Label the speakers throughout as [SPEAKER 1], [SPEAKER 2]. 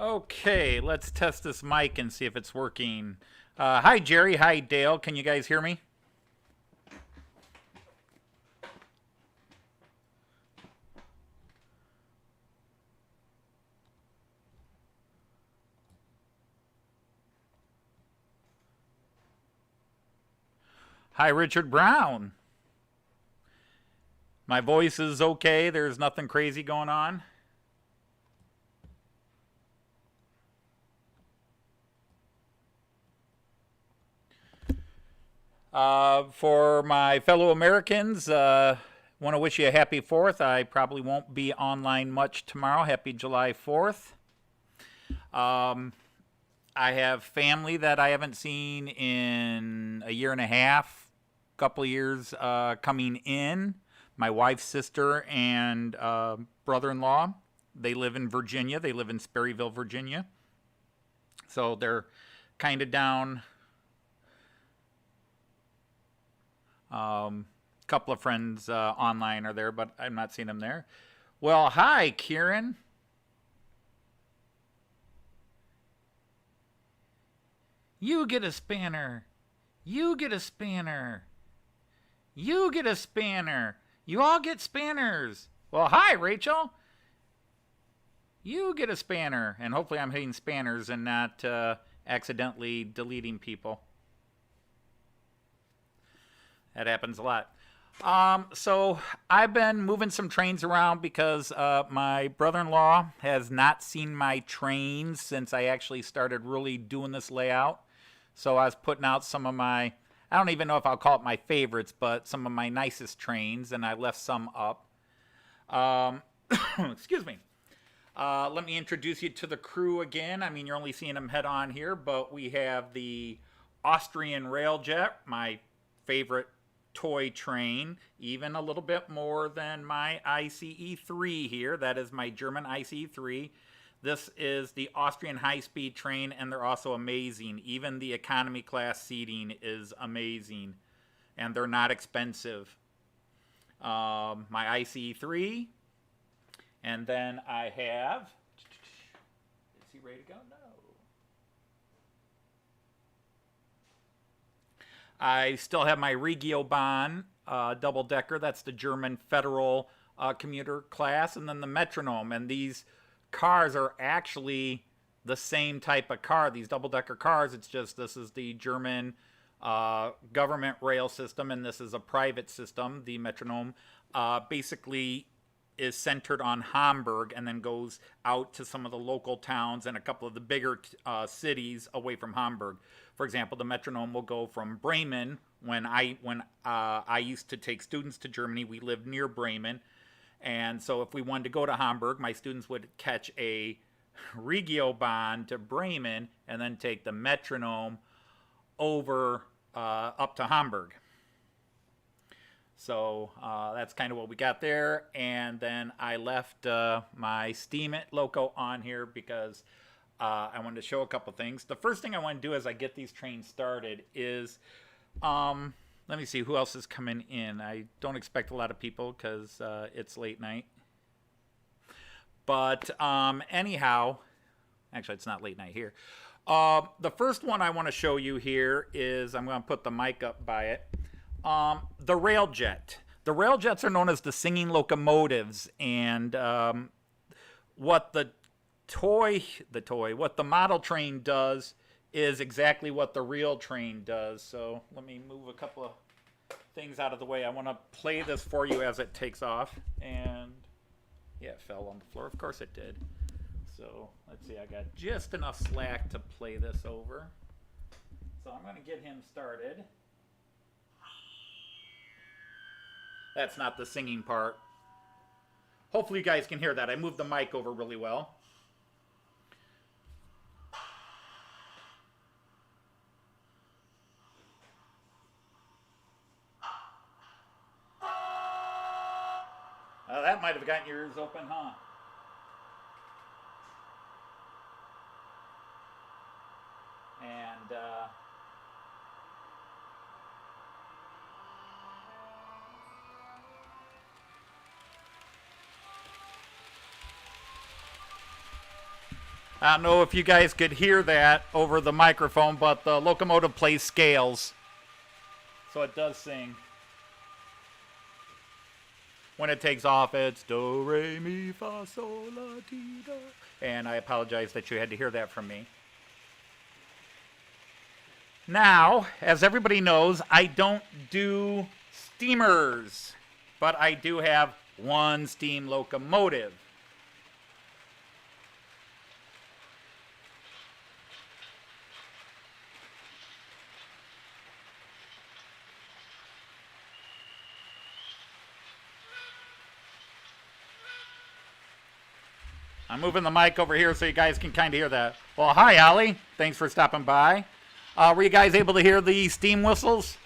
[SPEAKER 1] Okay, let's test this mic and see if it's working. Hi, Jerry. Hi, Dale. Can you guys hear me? Hi, Richard Brown. My voice is okay. There's nothing crazy going on. For my fellow Americans, want to wish you a happy 4th. I probably won't be online much tomorrow. Happy July 4th. Um, I have family that I haven't seen in a year and a half, couple of years coming in. My wife's sister and brother-in-law. They live in Virginia. They live in Sperryville, Virginia. So they're kind of down. Couple of friends online are there, but I'm not seeing them there. Well, hi, Kieran. You get a spanner. You get a spanner. You get a spanner. You all get spanners. Well, hi, Rachel. You get a spanner. And hopefully I'm hitting spanners and not accidentally deleting people. That happens a lot. So I've been moving some trains around because my brother-in-law has not seen my trains since I actually started really doing this layout. So I was putting out some of my, I don't even know if I'll call it my favorites, but some of my nicest trains, and I left some up. Excuse me. Let me introduce you to the crew again. I mean, you're only seeing them head on here, but we have the Austrian Railjet, my favorite toy train, even a little bit more than my ICE-3 here. That is my German ICE-3. This is the Austrian high-speed train, and they're also amazing. Even the economy class seating is amazing, and they're not expensive. My ICE-3, and then I have, is he ready to go? No. I still have my Regiobahn double-decker. That's the German federal commuter class. And then the Metronome. And these cars are actually the same type of car. These double-decker cars, it's just this is the German government rail system, and this is a private system. The Metronome basically is centered on Hamburg and then goes out to some of the local towns and a couple of the bigger cities away from Hamburg. For example, the Metronome will go from Bremen. When I used to take students to Germany, we lived near Bremen, and so if we wanted to go to Hamburg, my students would catch a Regiobahn to Bremen and then take the Metronome over up to Hamburg. So that's kind of what we got there. And then I left my Steam It Loco on here because I wanted to show a couple things. The first thing I want to do as I get these trains started is, let me see who else is coming in. I don't expect a lot of people because it's late night. But anyhow, actually it's not late night here. The first one I want to show you here is, I'm going to put the mic up by it. The Railjet. The Railjets are known as the singing locomotives, and what the model train does is exactly what the real train does. So let me move a couple of things out of the way. I want to play this for you as it takes off, and yeah, it fell on the floor. Of course it did. So let's see, I got just enough slack to play this over. So I'm going to get him started. That's not the singing part. Hopefully you guys can hear that. I moved the mic over really well. That might have gotten your ears open, huh? And I don't know if you guys could hear that over the microphone, but the locomotive plays scales. So it does sing. When it takes off, it's do, re, mi, fa, sol, la, ti, do. And I apologize that you had to hear that from me. Now, as everybody knows, I don't do steamers, but I do have one steam locomotive. I'm moving the mic over here so you guys can kind of hear that. Well, hi, Ollie. Thanks for stopping by. Were you guys able to hear the steam whistles?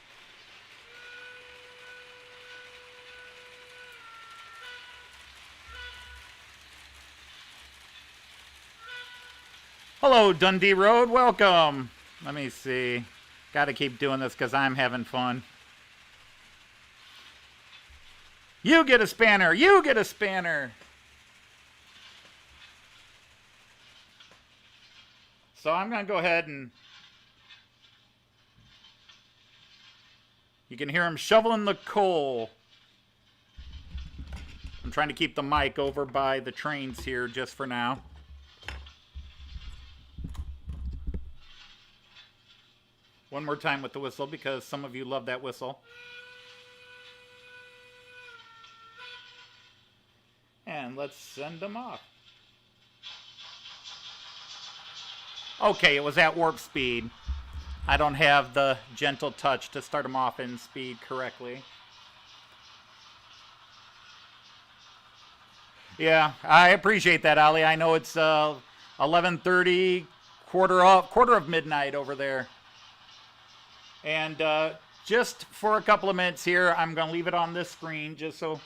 [SPEAKER 1] Hello, Dundee Road. Welcome. Let me see. Got to keep doing this because I'm having fun. You get a spanner. You get a spanner. So I'm going to go ahead and you can hear him shoveling the coal. I'm trying to keep the mic over by the trains here just for now. One more time with the whistle because some of you love that whistle. And let's send them off. Okay, it was at warp speed. I don't have the gentle touch to start them off in speed correctly. Yeah, I appreciate that, Ollie. I know it's 11:30, quarter of midnight over there. And just for a couple of minutes here, I'm going to leave it on this screen just so...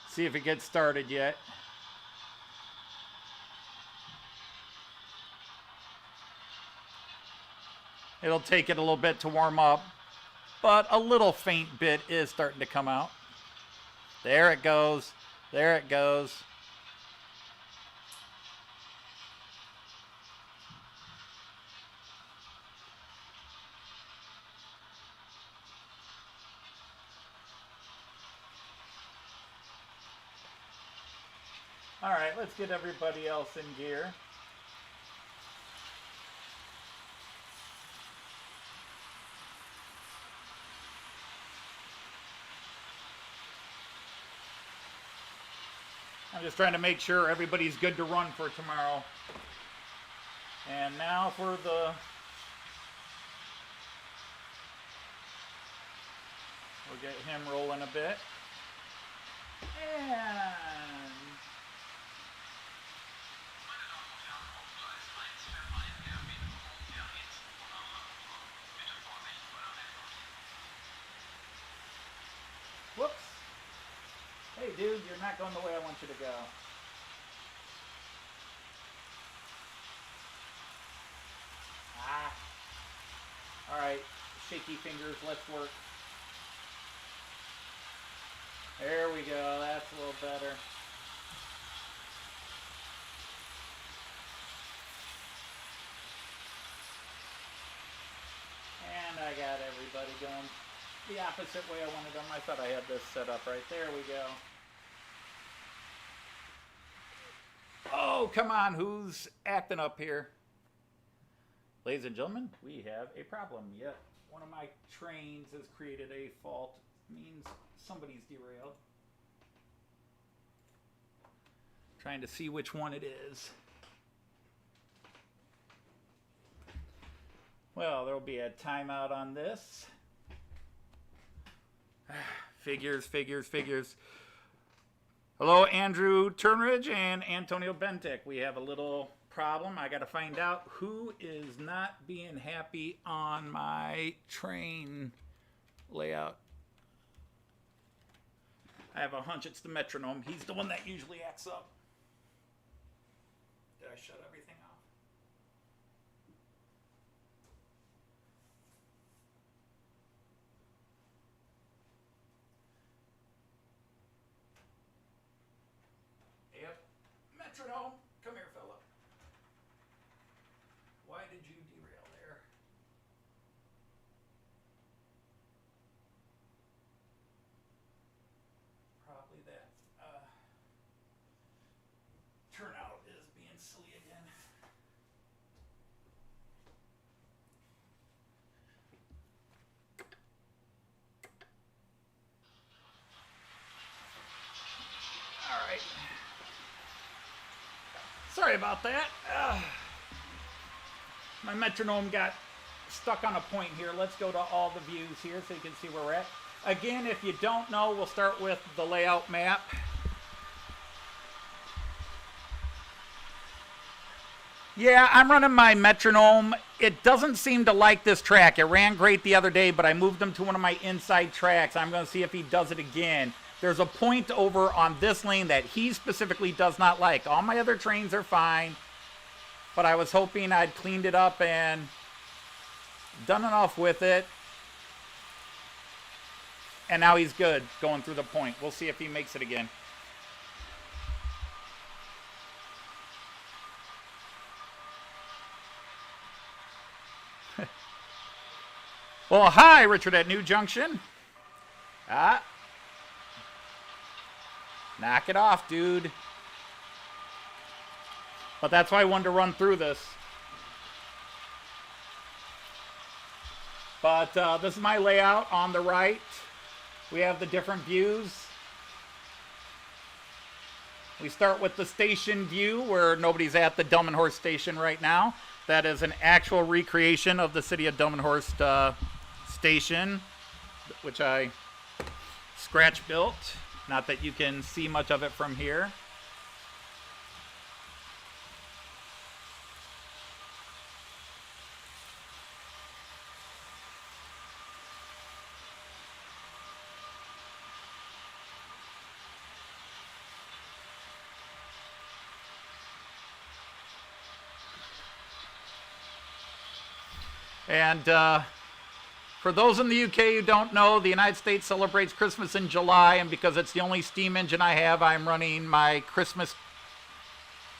[SPEAKER 1] See if it gets started yet. It'll take it a little bit to warm up, but a little faint bit is starting to come out. There it goes. There it goes. All right, let's get everybody else in gear. I'm just trying to make sure everybody's good to run for tomorrow. And now for the... We'll get him rolling a bit. And... Whoops. Hey, dude, you're not going the way I want you to go. Ah. All right, shaky fingers, let's work. There we go, that's a little better. And I got everybody going the opposite way I wanted them. I thought I had this set up right there. We go. Oh, come on. Who's acting up here? Ladies and gentlemen, we have a problem. Yet one of my trains has created a fault. Means somebody's derailed. Trying to see which one it is. Well, there will be a timeout on this. Figures, figures, figures. Hello, Andrew Turnridge and Antonio Bentic. We have a little problem. I got to find out who is not being happy on my train layout. I have a hunch it's the metronome. He's the one that usually acts up. Did I shut everything off? metronome. Come here, fella. Why did you derail there? Probably that turnout is being silly again. All right. Sorry about that. My metronome got stuck on a point here. Let's go to all the views here so you can see where we're at. Again, if you don't know, we'll start with the layout map. Yeah, I'm running my metronome. It doesn't seem to like this track. It ran great the other day, but I moved him to one of my inside tracks. I'm going to see if he does it again. There's a point over on this lane that he specifically does not like. All my other trains are fine, but I was hoping I'd cleaned it up and done enough with it. And now he's good going through the point. We'll see if he makes it again. Well, hi, Richard at New Junction. Knock it off, dude. But that's why I wanted to run through this. But this is my layout. On the right, we have the different views. We start with the station view where nobody's at the Delmenhorst station right now. That is an actual recreation of the city of Delmenhorst station, which I scratch built. Not that you can see much of it from here. And for those in the UK who don't know, the United States celebrates Christmas in July, and because it's the only steam engine I have, I'm running my Christmas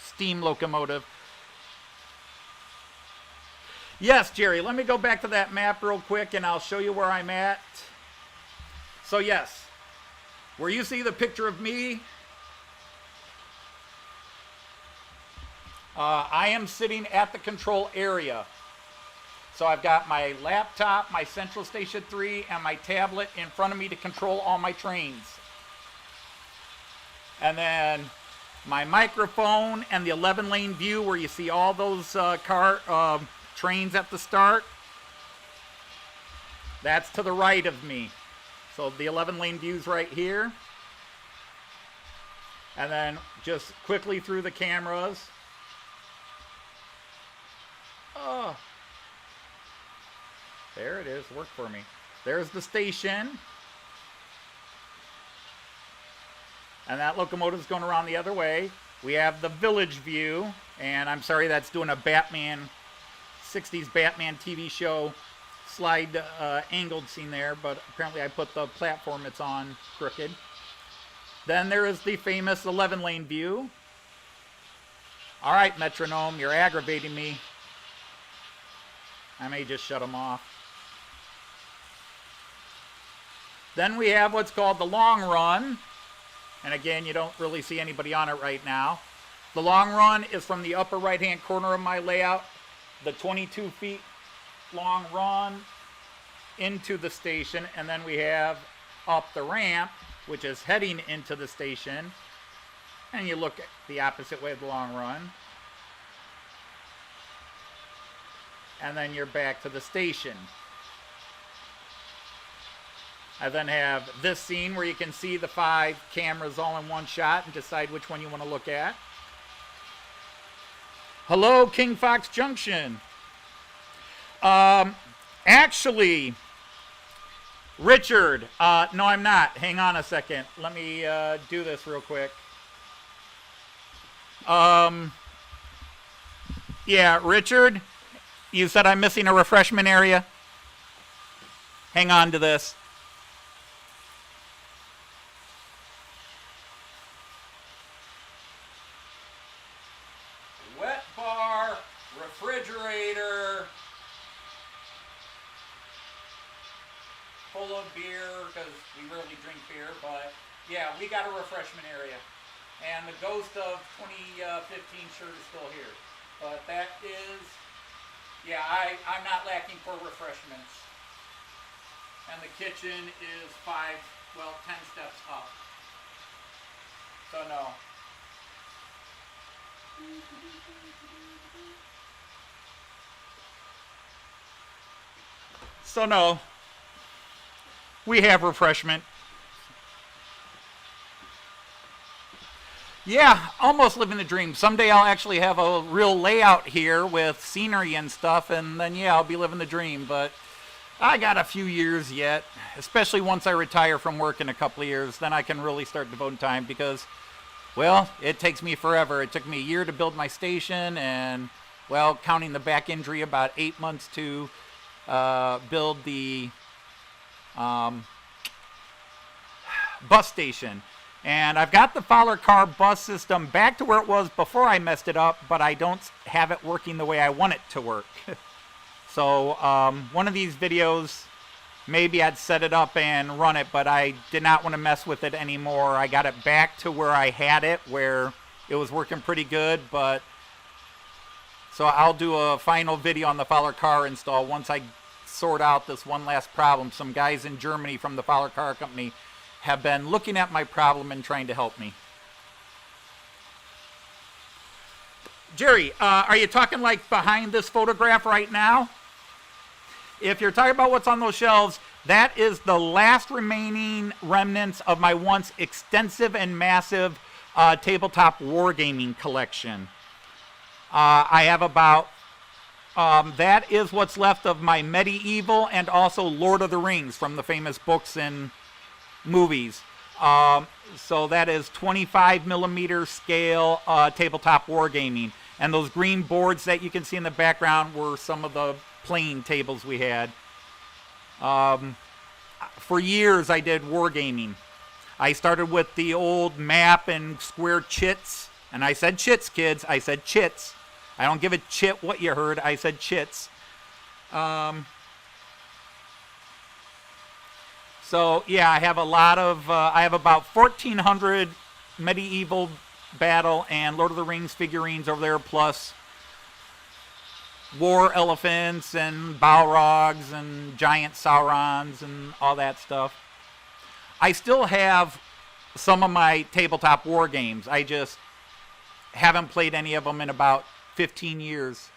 [SPEAKER 1] steam locomotive. Yes, Jerry, let me go back to that map real quick and I'll show you where I'm at. So yes, where you see the picture of me, I am sitting at the control area. So I've got my laptop, my Central Station 3, and my tablet in front of me to control all my trains. And then my microphone and the 11-lane view where you see all those trains at the start. That's to the right of me. So the 11-lane view's right here. And then just quickly through the cameras. Oh. There it is, worked for me. There's the station. And that locomotive's going around the other way. We have the village view. And I'm sorry, that's doing a Batman, 60s Batman TV show slide angled scene there. But apparently I put the platform it's on crooked. Then there is the famous 11-lane view. All right, metronome, you're aggravating me. I may just shut them off. Then we have what's called the long run. And again, you don't really see anybody on it right now. The long run is from the upper right-hand corner of my layout. The 22 feet long run into the station. And then we have up the ramp, which is heading into the station. And you look at the opposite way of the long run. And then you're back to the station. I then have this scene where you can see the 5 cameras all in one shot and decide which one you want to look at. Hello, King Fox Junction. Actually, Richard, no, I'm not. Hang on a second. Let me do this real quick. Yeah, Richard, you said I'm missing a refreshment area. Hang on to this. full of beer because we rarely drink beer, but yeah, we got a refreshment area. And the ghost of 2015 shirt is still here. But that is, yeah, I'm not lacking for refreshments. And the kitchen is 10 steps up. So no. So no. We have refreshment. Yeah, almost living the dream. Someday I'll actually have a real layout here with scenery and stuff, and then yeah, I'll be living the dream. But I got a few years yet, especially once I retire from work in a couple of years. Then I can really start devoting time because, well, it takes me forever. It took me a year to build my station, and, well, counting the back injury, about 8 months to build the bus station. And I've got the Fowler car bus system back to where it was before I messed it up, but I don't have it working the way I want it to work. So one of these videos, maybe I'd set it up and run it, but I did not want to mess with it anymore. I got it back to where I had it, where it was working pretty good, but so I'll do a final video on the Fowler car install once I sort out this one last problem. Some guys in Germany from the Fowler car company have been looking at my problem and trying to help me. Jerry, are you talking like behind this photograph right now? If you're talking about what's on those shelves, that is the last remaining remnants of my once extensive and massive tabletop wargaming collection. I have about, that is what's left of my medieval and also Lord of the Rings from the famous books and movies. So that is 25 millimeter scale tabletop wargaming. And those green boards that you can see in the background were some of the playing tables we had. For years I did wargaming. I started with the old map and square chits. And I said chits, kids. I said chits. I don't give a chit what you heard. I said chits. So yeah, I have a lot of, I have about 1,400 medieval battle and Lord of the Rings figurines over there, plus war elephants and Balrogs and giant Saurons and all that stuff. I still have some of my tabletop war games. I just haven't played any of them in about 15 years.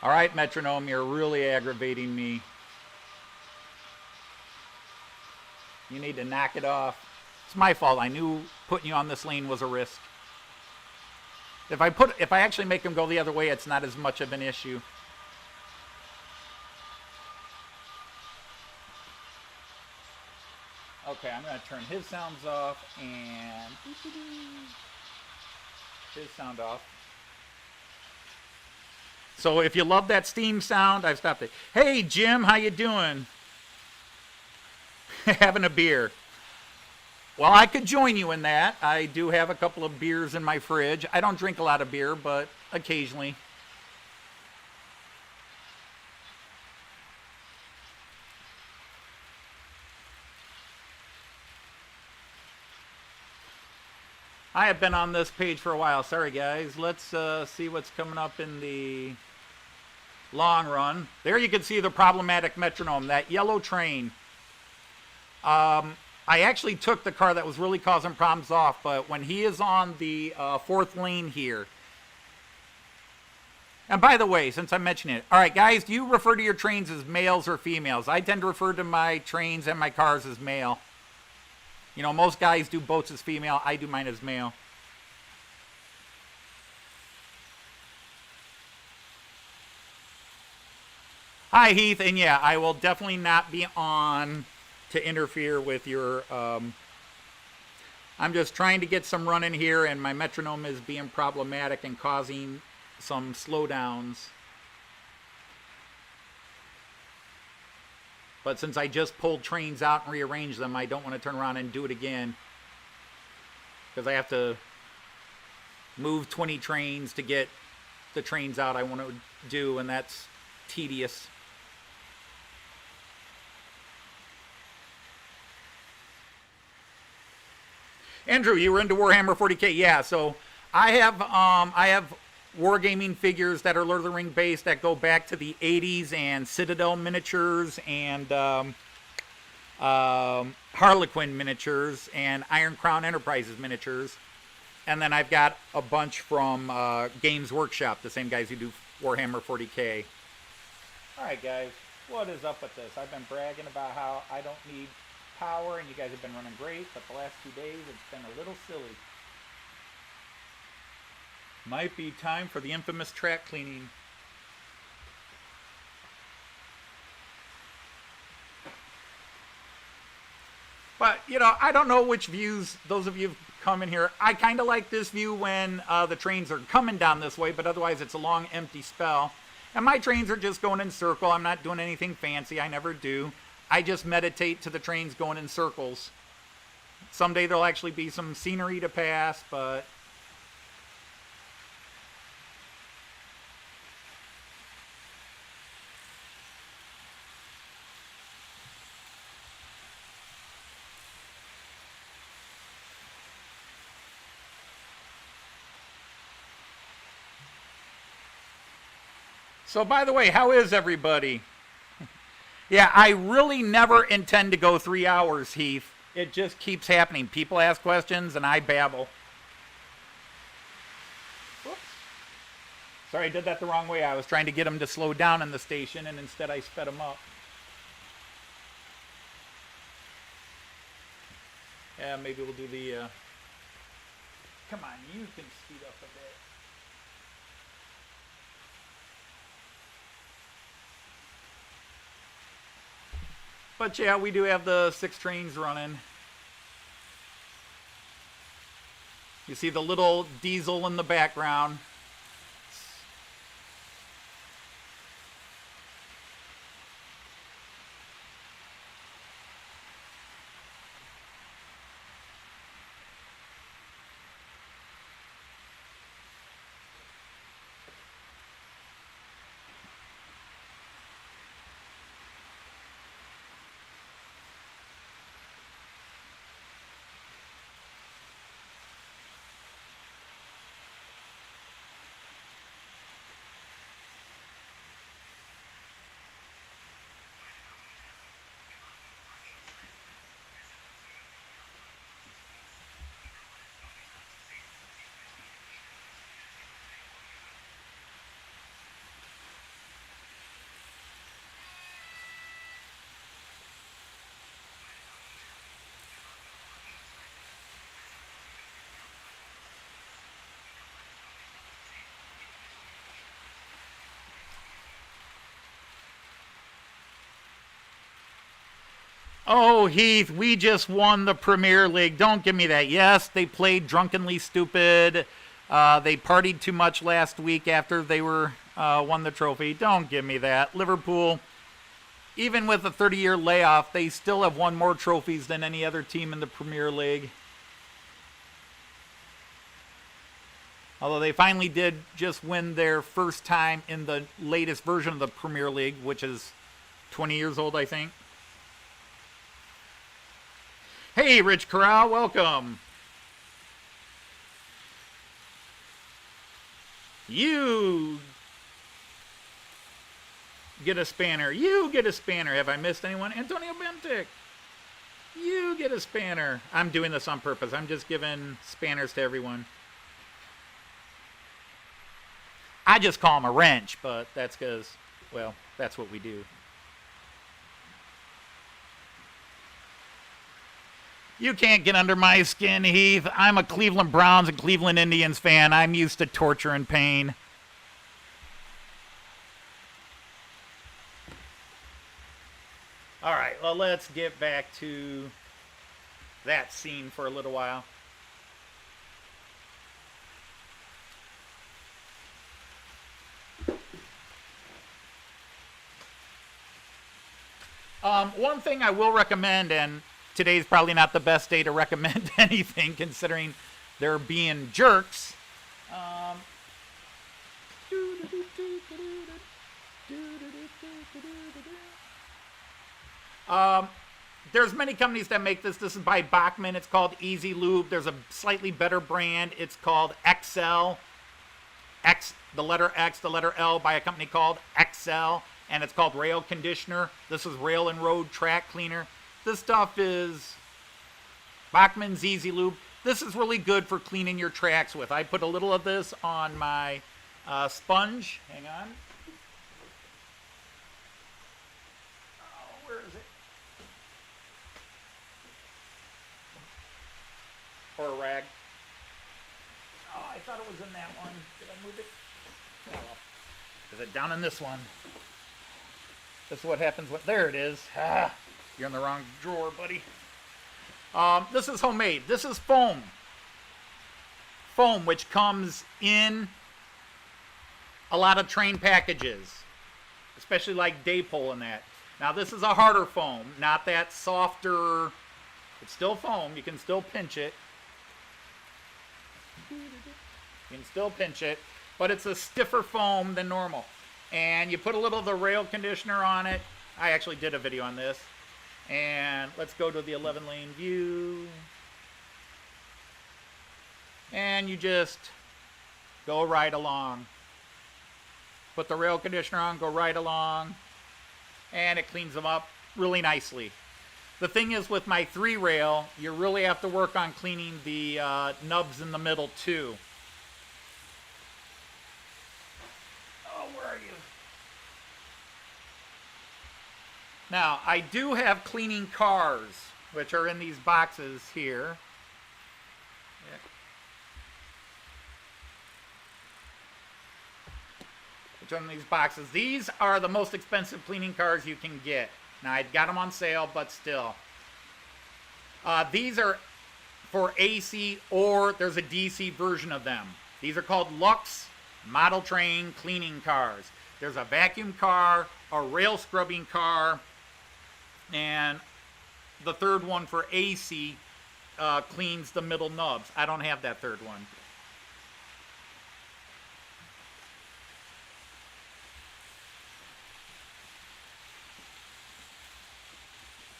[SPEAKER 1] All right, Metronome, you're really aggravating me. You need to knock it off. It's my fault. I knew putting you on this lane was a risk. If I actually make him go the other way, it's not as much of an issue. Okay, I'm going to turn his sounds off and his sound off. So if you love that steam sound, I've stopped it. Hey, Jim, how you doing? Having a beer. Well, I could join you in that. I do have a couple of beers in my fridge. I don't drink a lot of beer, but occasionally. I have been on this page for a while. Sorry, guys. Let's see what's coming up in the long run. There you can see the problematic metronome, that yellow train. I actually took the car that was really causing problems off, but when he is on the fourth lane here, and by the way, since I'm mentioning it, all right, guys, do you refer to your trains as males or females? I tend to refer to my trains and my cars as male. You know, most guys do boats as female. I do mine as male. Hi, Heath, and yeah, I will definitely not be on to interfere with your, I'm just trying to get some run in here, and my metronome is being problematic and causing some slowdowns. But since I just pulled trains out and rearranged them, I don't want to turn around and do it again, because I have to move 20 trains to get the trains out I want to do, and that's tedious. Andrew, you were into Warhammer 40K. Yeah, so I have wargaming figures that are Lord of the Ring based that go back to the 80s, and Citadel miniatures, and Harlequin miniatures, and Iron Crown Enterprises miniatures. And then I've got a bunch from Games Workshop, the same guys who do Warhammer 40K. Alright guys, what is up with this? I've been bragging about how I don't need power, and you guys have been running great, but the last 2 days it's been a little silly. Might be time for the infamous track cleaning. But, you know, I don't know which views those of you come in here. I kind of like this view when the trains are coming down this way, but otherwise it's a long empty spell. And my trains are just going in circle. I'm not doing anything fancy. I never do. I just meditate to the trains going in circles. Someday there'll actually be some scenery to pass, but... So, by the way, how is everybody? Yeah, I really never intend to go 3 hours, Heath. It just keeps happening. People ask questions and I babble. Whoops. Sorry, I did that the wrong way. I was trying to get them to slow down in the station, and instead I sped them up. Yeah, maybe we'll do the... Come on, you can speed up a bit. But yeah, we do have the 6 trains running. You see the little diesel in the background. Oh, Heath, we just won the Premier League. Don't give me that. Yes, they played drunkenly stupid. They partied too much last week after they won the trophy. Don't give me that. Liverpool, even with a 30-year layoff, they still have won more trophies than any other team in the Premier League. Although they finally did just win their first time in the latest version of the Premier League, which is 20 years old, I think. Hey, Rich Corral, welcome. You get a spanner. You get a spanner. Have I missed anyone? Antonio Bentic. You get a spanner. I'm doing this on purpose. I'm just giving spanners to everyone. I just call them a wrench, but that's because, well, that's what we do. You can't get under my skin, Heath. I'm a Cleveland Browns and Cleveland Indians fan. I'm used to torture and pain. All right, well, let's get back to that scene for a little while. One thing I will recommend, and today's probably not the best day to recommend anything considering they're being jerks. there's many companies that make this. This is by Bachmann. It's called Easy Lube. There's a slightly better brand. It's called XL. The letter X, the letter L, by a company called XL, and it's called Rail Conditioner. This is Rail and Road Track Cleaner. This stuff is Bachmann's Easy Lube. This is really good for cleaning your tracks with. I put a little of this on my sponge. Hang on. Oh, where is it? Or a rag. Oh, I thought it was in that one. Did I move it? Oh, well. Is it down in this one? This is what happens when... There it is. Ah, you're in the wrong drawer, buddy. This is homemade. This is foam. Foam, which comes in a lot of train packages, especially like Daypole and that. Now, this is a harder foam, not that softer. It's still foam. You can still pinch it. You can still pinch it, but it's a stiffer foam than normal. And you put a little of the rail conditioner on it. I actually did a video on this. And let's go to the 11-lane view. And you just go right along. Put the rail conditioner on, go right along. And it cleans them up really nicely. The thing is, with my 3-rail, you really have to work on cleaning the nubs in the middle too. Oh, where are you? Now, I do have cleaning cars, which are in these boxes here. Which are in these boxes. These are the most expensive cleaning cars you can get. Now, I got them on sale, but still. These are for AC, or there's a DC version of them. These are called Lux Model Train Cleaning Cars. There's a vacuum car, a rail scrubbing car, and the third one for AC cleans the middle nubs. I don't have that third one.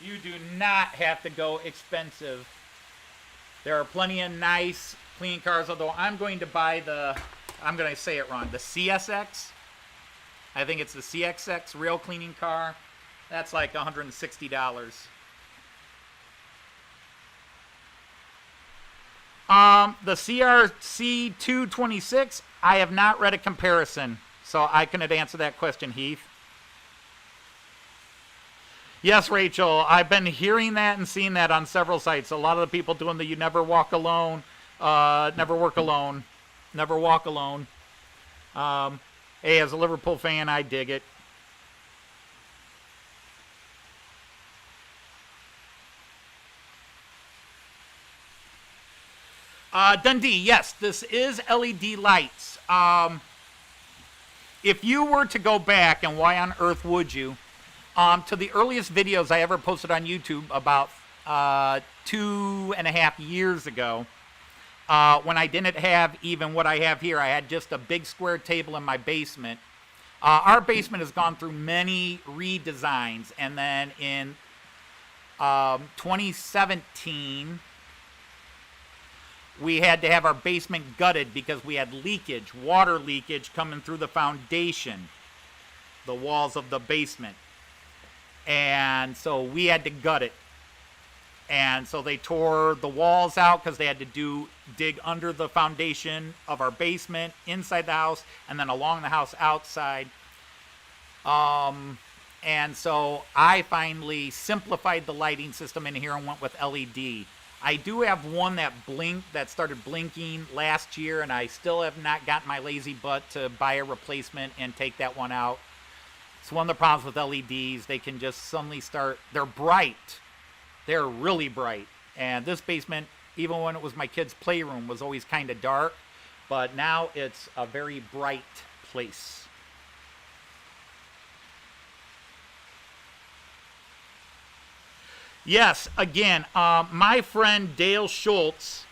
[SPEAKER 1] You do not have to go expensive. There are plenty of nice cleaning cars, although I'm going to buy I'm going to say it wrong, the CSX. I think it's the CXX rail cleaning car. That's like $160. The CRC 226, I have not read a comparison, so I couldn't answer that question, Heath. Yes, Rachel, I've been hearing that and seeing that on several sites. A lot of the people doing the you never walk alone, never work alone, never walk alone. Hey, as a Liverpool fan, I dig it. Dundee, yes, this is LED lights. If you were to go back, and why on earth would you, to the earliest videos I ever posted on YouTube about 2.5 years ago, when I didn't have even what I have here. I had just a big square table in my basement. Our basement has gone through many redesigns, and then in 2017, we had to have our basement gutted because we had leakage, water leakage coming through the foundation, the walls of the basement. And so we had to gut it. And so they tore the walls out because they had to dig under the foundation of our basement, inside the house, and then along the house outside. And so I finally simplified the lighting system in here and went with LED. I do have one that started blinking last year, and I still have not gotten my lazy butt to buy a replacement and take that one out. It's one of the problems with LEDs. They can just suddenly they're bright. They're really bright. And this basement, even when it was my kids' playroom, was always kind of dark. But now it's a very bright place. Yes, again, my friend Dale Schultz,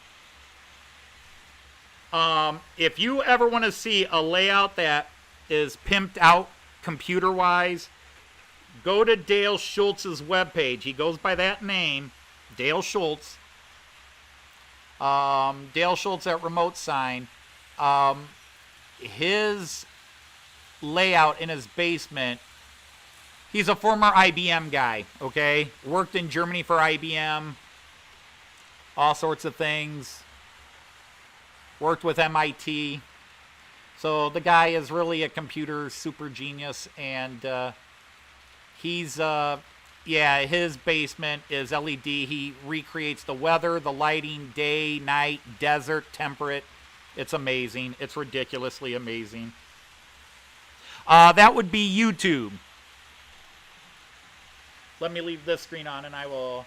[SPEAKER 1] if you ever want to see a layout that is pimped out computer-wise, go to Dale Schultz's webpage. He goes by that name, Dale Schultz. Dale Schultz at Remote Sign. His layout in his basement, he's a former IBM guy, okay? Worked in Germany for IBM, all sorts of things. Worked with MIT. So the guy is really a computer super genius, and he's, his basement is LED. He recreates the weather, the lighting, day, night, desert, temperate. It's amazing. It's ridiculously amazing. That would be YouTube. Let me leave this screen on, and I will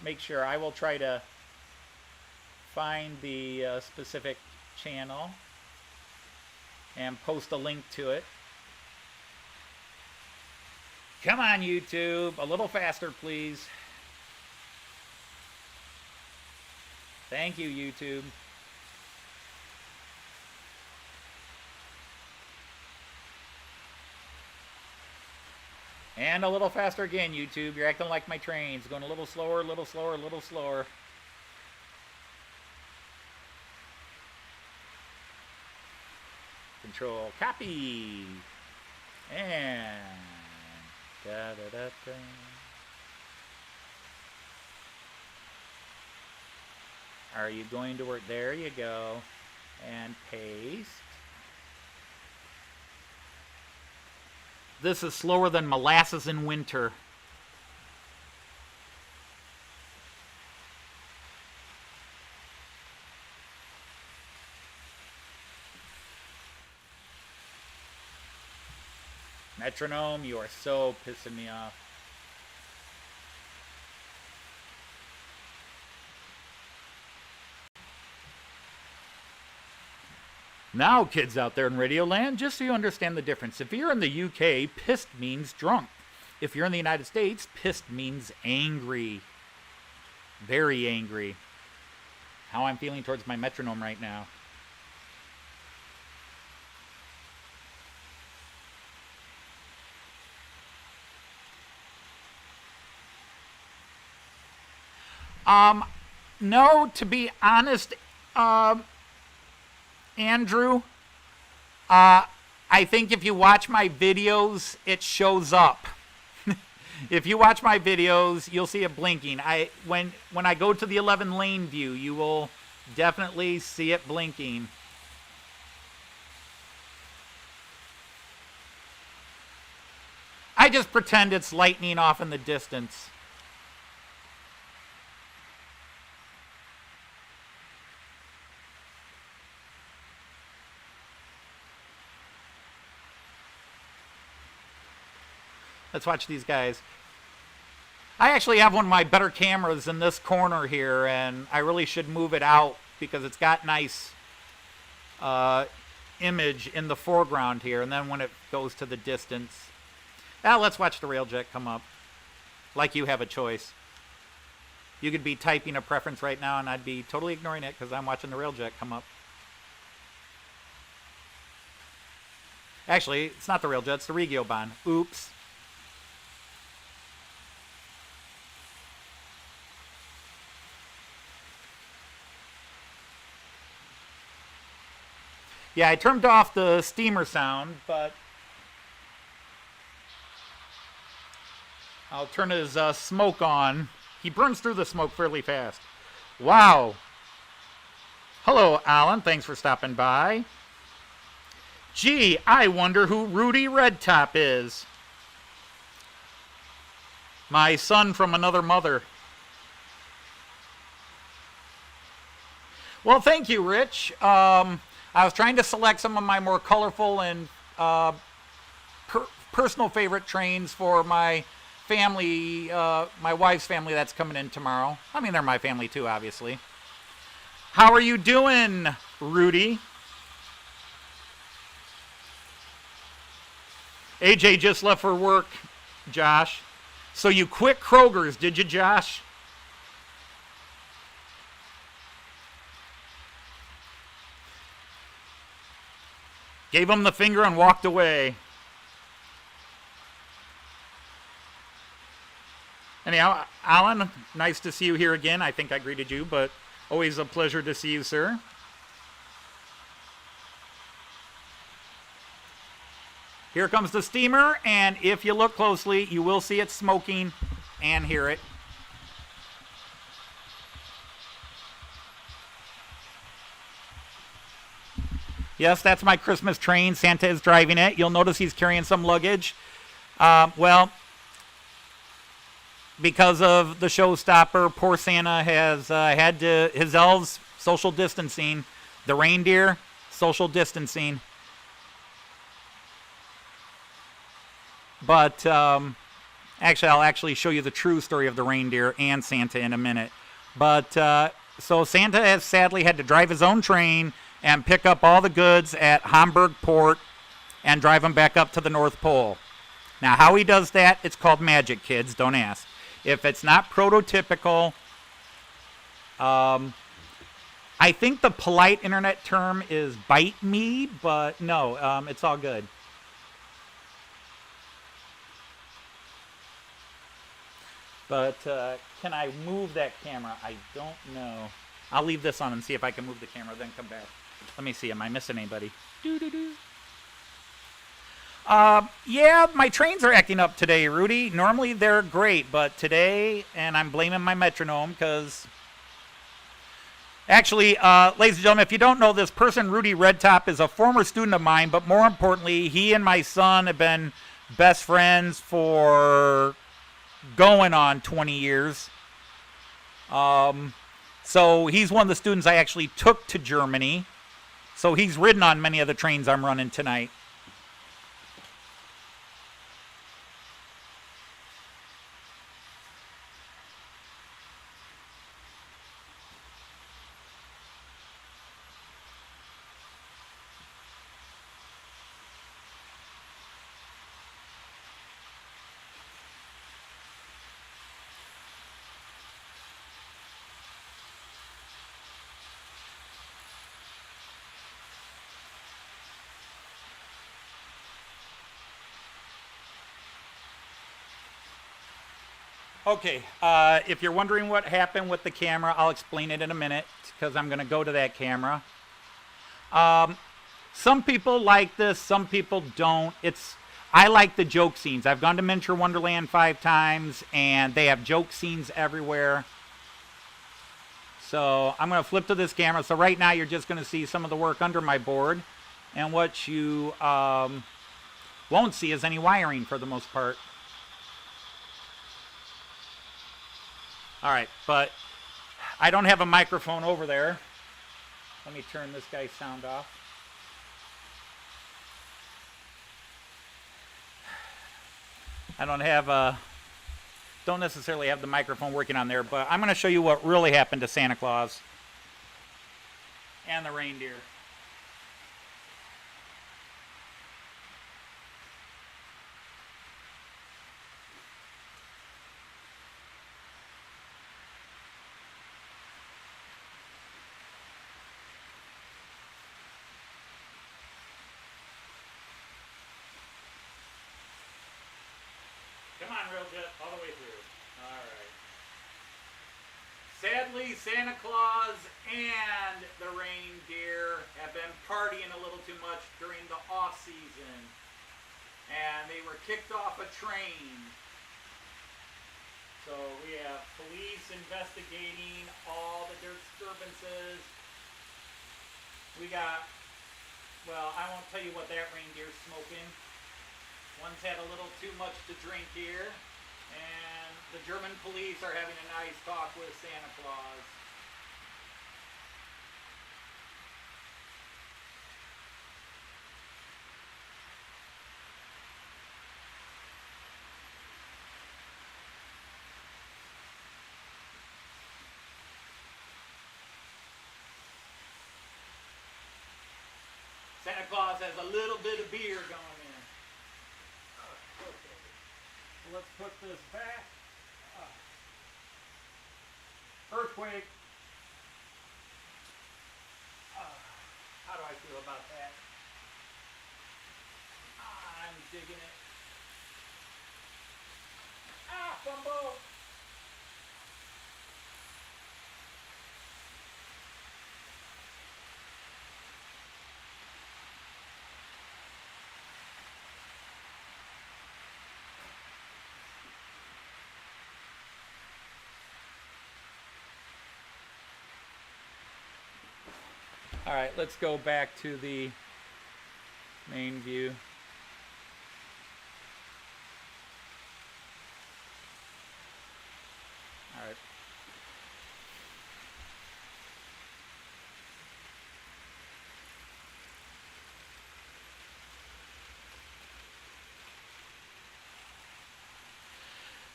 [SPEAKER 1] make sure. I will try to find the specific channel and post a link to it. Come on, YouTube. A little faster, please. Thank you, YouTube. And a little faster again, YouTube. You're acting like my trains. Going a little slower, a little slower, a little slower. Control, copy. And da-da-da-da. Are you going to work? There you go. And paste. This is slower than molasses in winter. Metronome, you are so pissing me off. Now, kids out there in Radio Land, just so you understand the difference. If you're in the UK, pissed means drunk. If you're in the United States, pissed means angry. Very angry. How I'm feeling towards my metronome right now. No, to be honest, Andrew, I think if you watch my videos, it shows up. If you watch my videos, you'll see it blinking. When I go to the 11 lane view, you will definitely see it blinking. I just pretend it's lightning off in the distance. Let's watch these guys. I actually have one of my better cameras in this corner here, and I really should move it out because it's got nice image in the foreground here, and then when it goes to the distance. Now let's watch the railjet come up. Like you have a choice. You could be typing a preference right now, and I'd be totally ignoring it because I'm watching the railjet come up. Actually, it's not the railjet, it's the Regiobahn. Oops. Yeah, I turned off the steamer sound, but I'll turn his smoke on. He burns through the smoke fairly fast. Wow. Hello, Alan. Thanks for stopping by. Gee, I wonder who Rudy Redtop is. My son from another mother. Well, thank you, Rich. I was trying to select some of my more colorful and personal favorite trains for my family, my wife's family that's coming in tomorrow. I mean, they're my family too, obviously. How are you doing, Rudy? AJ just left for work, Josh. So you quit Kroger's, did you, Josh? Gave him the finger and walked away. Anyhow, Alan, nice to see you here again. I think I greeted you, but always a pleasure to see you, sir. Here comes the steamer, and if you look closely, you will see it smoking and hear it. Yes, that's my Christmas train. Santa is driving it. You'll notice he's carrying some luggage. Well, because of the showstopper, poor Santa has had to, his elves, social distancing. The reindeer, social distancing. But actually, I'll actually show you the true story of the reindeer and Santa in a minute. But so Santa has sadly had to drive his own train and pick up all the goods at Hamburg Port and drive them back up to the North Pole. Now, how he does that, it's called magic, kids. Don't ask. If it's not prototypical, I think the polite internet term is bite me, but no, it's all good. But can I move that camera? I don't know. I'll leave this on and see if I can move the camera, then come back. Let me see. Am I missing anybody? Yeah, my trains are acting up today, Rudy. Normally they're great, but today, and I'm blaming my metronome because... Actually, ladies and gentlemen, if you don't know, this person, Rudy Redtop, is a former student of mine, but more importantly, he and my son have been best friends for going on 20 years. So he's one of the students I actually took to Germany. So he's ridden on many of the trains I'm running tonight. Okay, if you're wondering what happened with the camera, I'll explain it in a minute because I'm going to go to that camera. Some people like this, some people don't. I like the joke scenes. I've gone to Miniature Wonderland 5 times, and they have joke scenes everywhere. So I'm going to flip to this camera. So right now you're just going to see some of the work under my board. And what you won't see is any wiring for the most part. All right, but I don't have a microphone over there. Let me turn this guy's sound off. I don't necessarily have the microphone working on there, but I'm going to show you what really happened to Santa Claus and the reindeer. Come on, Railjet, all the way through. All right. Sadly, Santa Claus and the reindeer have been partying a little too much during the off-season. And they were kicked off a train. So we have police investigating all the disturbances. We got, well, I won't tell you what that reindeer's smoking. One's had a little too much to drink here, and the German police are having a nice talk with Santa Claus. Santa Claus has a little bit of beer going. Let's put this back. Earthquake. How do I feel about that? I'm digging it. Fumble. All right, let's go back to the main view. All right.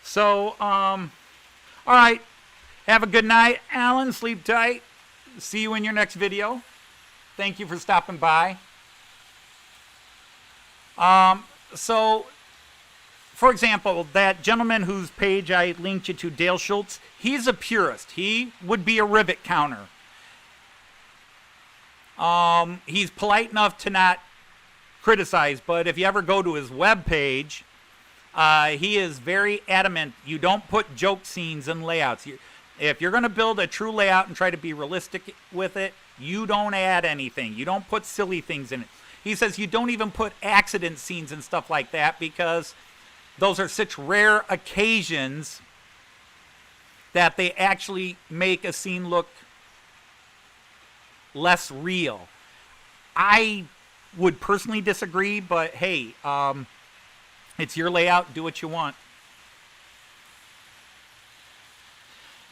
[SPEAKER 1] So, all right. Have a good night, Alan. Sleep tight. See you in your next video. Thank you for stopping by. So, for example, that gentleman whose page I linked you to, Dale Schultz, he's a purist. He would be a rivet counter. He's polite enough to not criticize, but if you ever go to his web page, he is very adamant. You don't put joke scenes in layouts. If you're going to build a true layout and try to be realistic with it, you don't add anything. You don't put silly things in it. He says you don't even put accident scenes and stuff like that because those are such rare occasions that they actually make a scene look less real. I would personally disagree, but hey, it's your layout. Do what you want.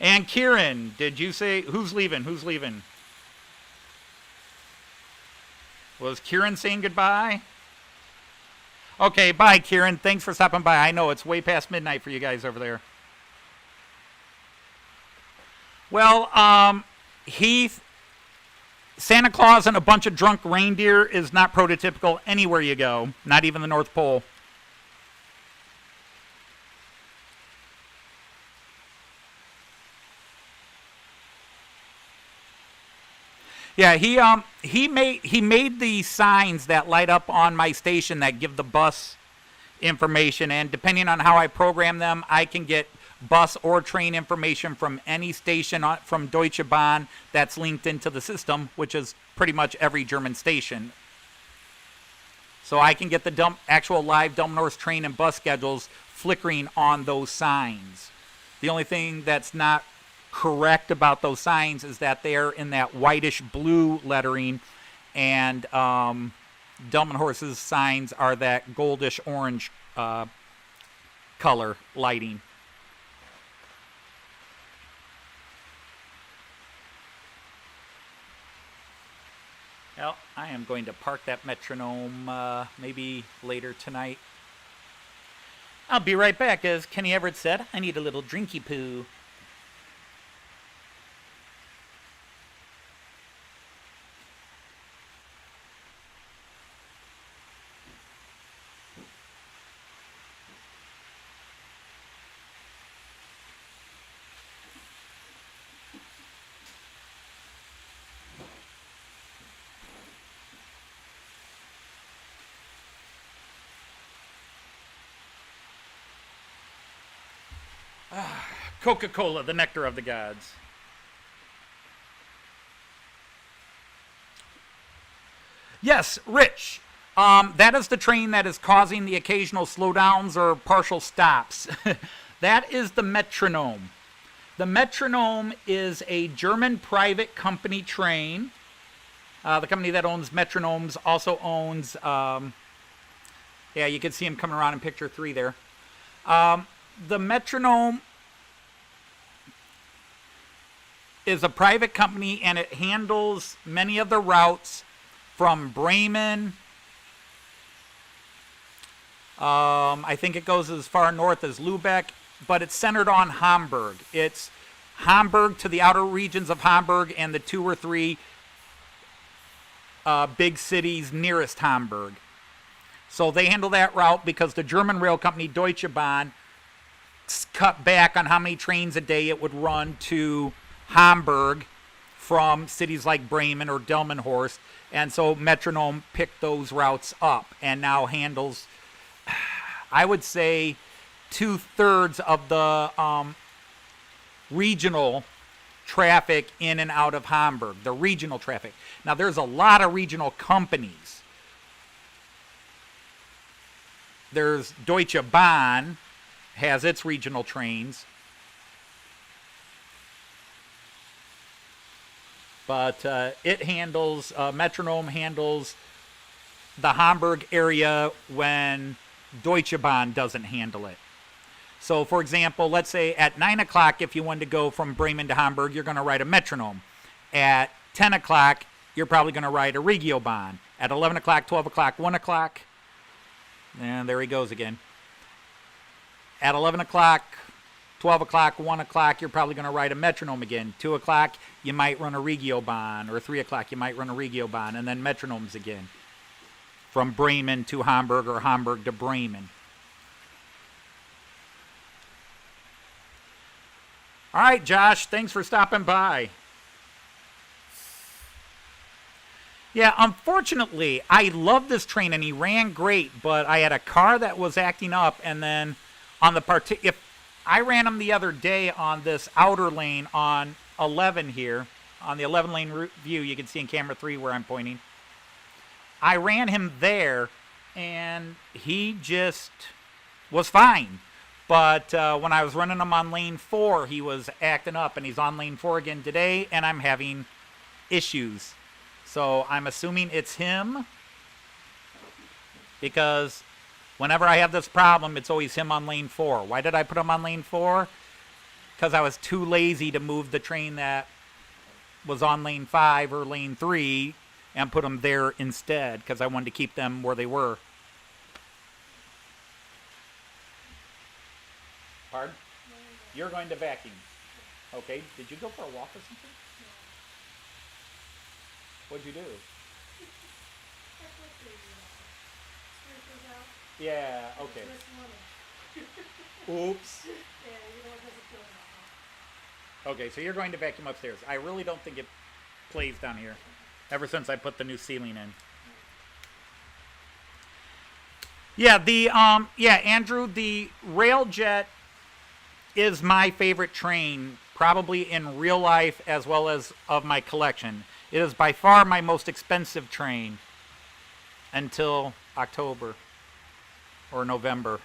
[SPEAKER 1] And Kieran, did you say who's leaving? Who's leaving? Was Kieran saying goodbye? Okay, bye, Kieran. Thanks for stopping by. I know it's way past midnight for you guys over there. Well, Heath, Santa Claus and a bunch of drunk reindeer is not prototypical anywhere you go, not even the North Pole. Yeah, he made the signs that light up on my station that give the bus information, and depending on how I program them, I can get bus or train information from any station from Deutsche Bahn that's linked into the system, which is pretty much every German station. So I can get the actual live Delmenhorst train and bus schedules flickering on those signs. The only thing that's not correct about those signs is that they're in that whitish blue lettering, and Delmenhorst's signs are that goldish orange color lighting. Well, I am going to park that metronome maybe later tonight. I'll be right back. As Kenny Everett said, I need a little drinky poo. Coca-Cola, the nectar of the gods. Yes, Rich. That is the train that is causing the occasional slowdowns or partial stops. That is the metronome. The metronome is a German private company train. The company that owns metronomes also owns, yeah, you can see him coming around in picture 3 there. The metronome is a private company, and it handles many of the routes from Bremen. I think it goes as far north as Lübeck, but it's centered on Hamburg. It's Hamburg to the outer regions of Hamburg and the 2 or 3 big cities nearest Hamburg. So they handle that route because the German rail company Deutsche Bahn cut back on how many trains a day it would run to Hamburg from cities like Bremen or Delmenhorst, and so Metronome picked those routes up and now handles, I would say, 2/3 of the regional traffic in and out of Hamburg, the regional traffic. Now there's a lot of regional companies. There's Deutsche Bahn has its regional trains. But it handles, Metronome handles the Hamburg area when Deutsche Bahn doesn't handle it. So, for example, let's say at 9 o'clock, if you wanted to go from Bremen to Hamburg, you're going to ride a Metronome. At 10 o'clock, you're probably going to ride a Regiobahn. At 11 o'clock, 12 o'clock, 1 o'clock, and there he goes again. At 11 o'clock, 12 o'clock, 1 o'clock, you're probably going to ride a Metronome again. 2 o'clock, you might run a Regiobahn, or 3 o'clock, you might run a Regiobahn, and then Metronomes again. From Bremen to Hamburg or Hamburg to Bremen. All right, Josh, thanks for stopping by. Yeah, unfortunately, I love this train, and he ran great, but I had a car that was acting up, and then on the if I ran him the other day on this outer lane on 11 here, on the 11 lane view, you can see in camera 3 where I'm pointing. I ran him there, and he just was fine. But when I was running him on lane 4, he was acting up, and he's on lane 4 again today, and I'm having issues. So I'm assuming it's him, because whenever I have this problem, it's always him on lane 4. Why did I put him on lane 4? Because I was too lazy to move the train that was on lane 5 or lane 3 and put them there instead, because I wanted to keep them where they were. Pardon? You're going to vacuum. Okay. Did you go for a walk or something? What'd you do? Yeah, okay. Oops. Okay, so you're going to vacuum upstairs. I really don't think it plays down here ever since I put the new ceiling in. Yeah, Andrew, the Railjet is my favorite train, probably in real life as well as of my collection. It is by far my most expensive train until October or November.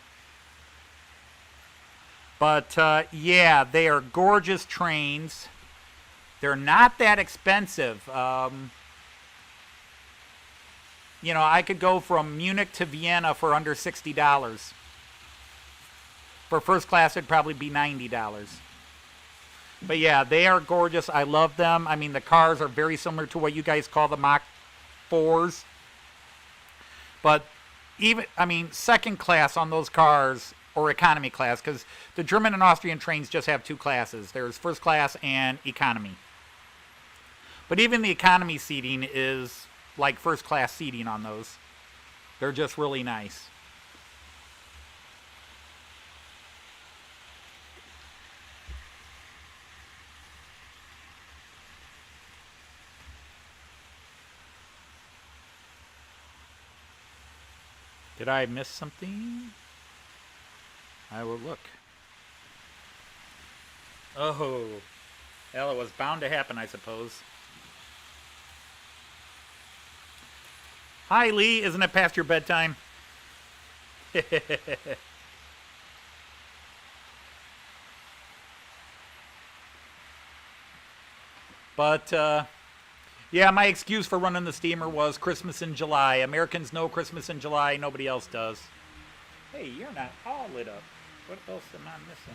[SPEAKER 1] But yeah, they are gorgeous trains. They're not that expensive. You know, I could go from Munich to Vienna for under $60. For first class, it'd probably be $90. But yeah, they are gorgeous. I love them. I mean, the cars are very similar to what you guys call the Mach 4s. But even, I mean, second class on those cars, or economy class, because the German and Austrian trains just have two classes. There's first class and economy. But even the economy seating is like first class seating on those. They're just really nice. Did I miss something? I will look. Oh, well, it was bound to happen, I suppose. Hi, Lee. Isn't it past your bedtime? But, yeah, my excuse for running the steamer was Christmas in July. Americans know Christmas in July. Nobody else does. Hey, you're not all lit up. What else am I missing?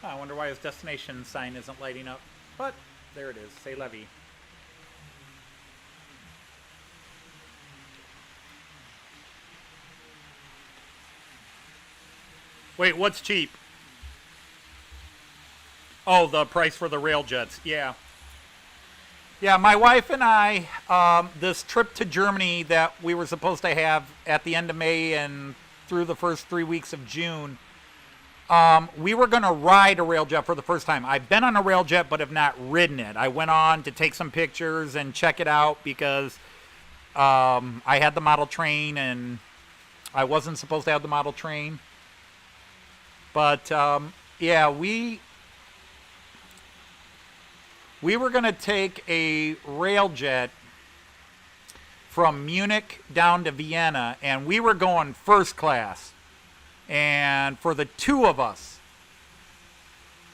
[SPEAKER 1] I wonder why his destination sign isn't lighting up. But there it is. Say Levy. Wait, what's cheap? Oh, the price for the rail jets. Yeah. Yeah, my wife and I, this trip to Germany that we were supposed to have at the end of May and through the first 3 weeks of June, we were going to ride a railjet for the first time. I've been on a railjet but have not ridden it. I went on to take some pictures and check it out because I had the model train and I wasn't supposed to have the model train. But, yeah, we were going to take a railjet from Munich down to Vienna, and we were going first class. And for the two of us,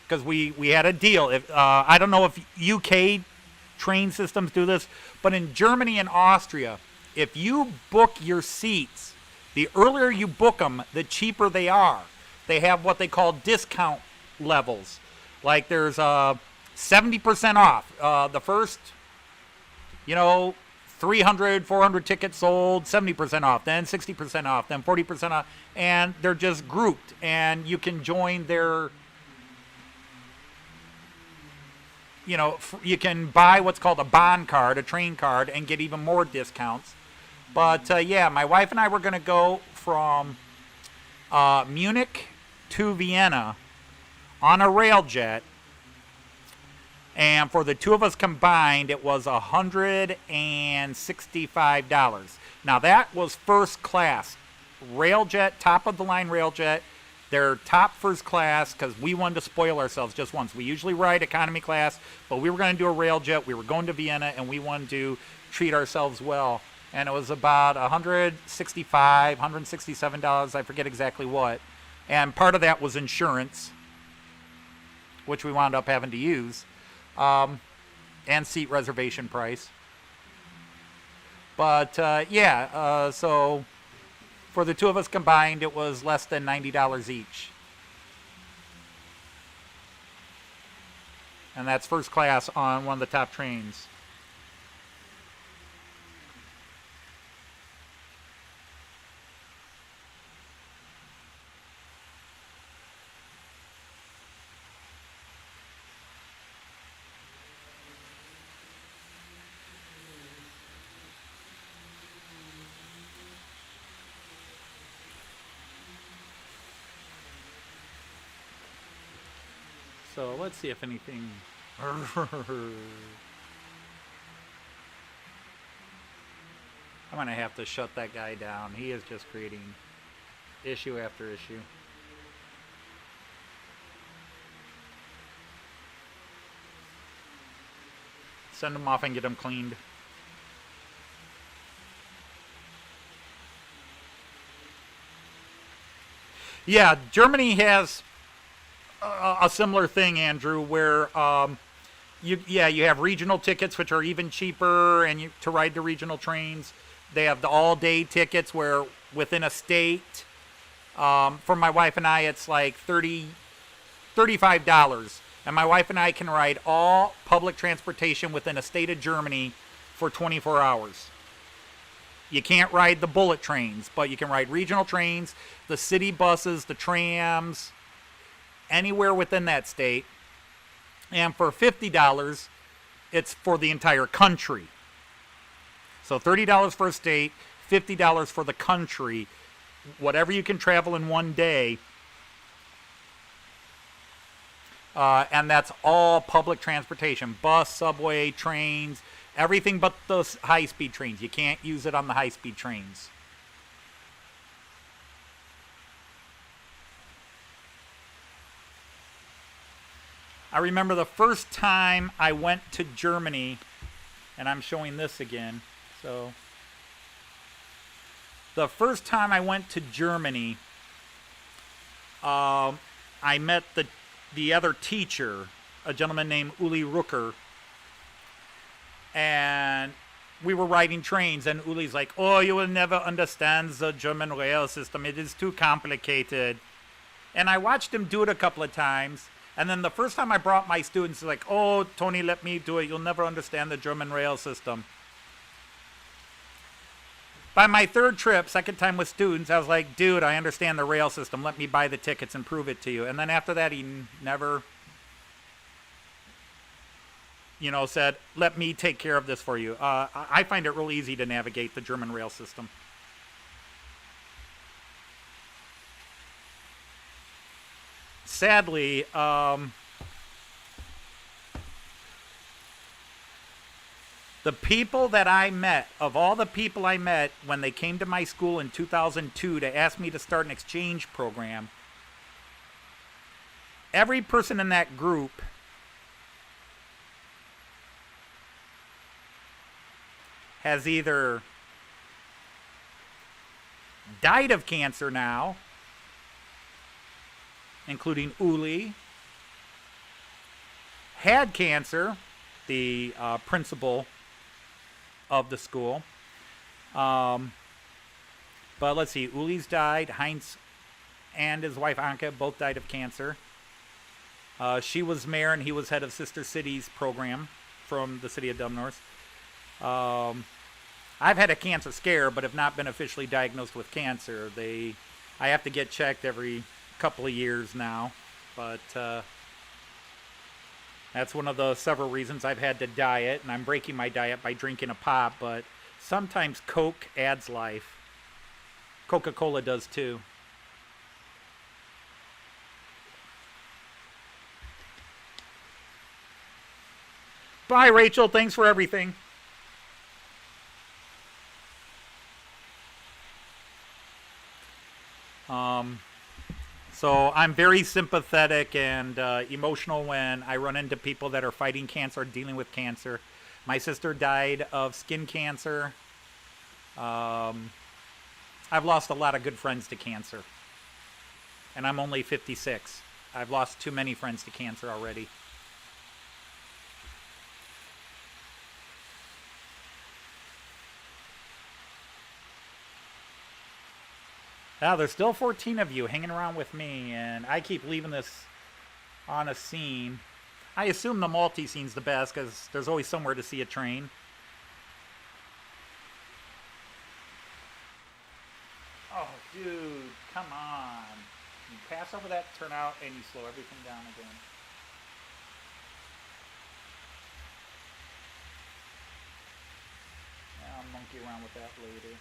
[SPEAKER 1] because we had a deal. If I don't know if UK train systems do this, but in Germany and Austria, if you book your seats, the earlier you book them, the cheaper they are. They have what they call discount levels. Like there's 70% off. The first, 300, 400 tickets sold, 70% off, then 60% off, then 40% off, and they're just grouped, and you can join their, you can buy what's called a bond card, a train card, and get even more discounts. But, yeah, my wife and I were going to go from Munich to Vienna on a railjet. And for the two of us combined, it was $165. Now, that was first class. Railjet, top of the line railjet. They're top first class because we wanted to spoil ourselves just once. We usually ride economy class, but we were going to do a railjet. We were going to Vienna, and we wanted to treat ourselves well. And it was about $165, $167. I forget exactly what. And part of that was insurance, which we wound up having to use. And seat reservation price. But, so for the two of us combined, it was less than $90 each. And that's first class on one of the top trains. So let's see if anything. I'm going to have to shut that guy down. He is just creating issue after issue. Send him off and get him cleaned. Yeah, Germany has a similar thing, Andrew, where you have regional tickets, which are even cheaper, and to ride the regional trains. They have the all-day tickets, where within a state, for my wife and I, it's like $35, and my wife and I can ride all public transportation within a state of Germany for 24 hours. You can't ride the bullet trains, but you can ride regional trains, the city buses, the trams, anywhere within that state. And for $50, it's for the entire country. So $30 for a state, $50 for the country. Whatever you can travel in one day. And that's all public transportation. Bus, subway, trains, everything but those high-speed trains. You can't use it on the high-speed trains. I remember the first time I went to Germany, and I'm showing this again. So, the first time I went to Germany, I met the other teacher, a gentleman named Uli Rucker, and we were riding trains, and Uli's like, "Oh, you will never understand the German rail system. It is too complicated." And I watched him do it a couple of times. And then the first time I brought my students, like, oh, Tony, let me do it. You'll never understand the German rail system. By my third trip, second time with students, I was like, dude, I understand the rail system. Let me buy the tickets and prove it to you. And then after that, he never, said, let me take care of this for you. I find it real easy to navigate the German rail system. Sadly, the people that I met, of all the people I met when they came to my school in 2002 to ask me to start an exchange program, every person in that group has either died of cancer now, including Uli, had cancer, the principal of the school. But let's see, Uli's died. Heinz and his wife Anke both died of cancer. She was mayor and he was head of Sister Cities program from the city of Dumnorth. I've had a cancer scare, but have not been officially diagnosed with cancer. I have to get checked every couple of years now, but that's one of the several reasons I've had to diet, and I'm breaking my diet by drinking a pop, but sometimes Coke adds life. Coca-Cola does too. Bye, Rachel. Thanks for everything. So I'm very sympathetic and emotional when I run into people that are fighting cancer, dealing with cancer. My sister died of skin cancer. I've lost a lot of good friends to cancer. And I'm only 56. I've lost too many friends to cancer already. Now, there's still 14 of you hanging around with me, and I keep leaving this on a scene. I assume the multi-scene's the best, because there's always somewhere to see a train. Oh, dude, come on. You pass over that turnout, and you slow everything down again. Yeah, I'll monkey around with that later.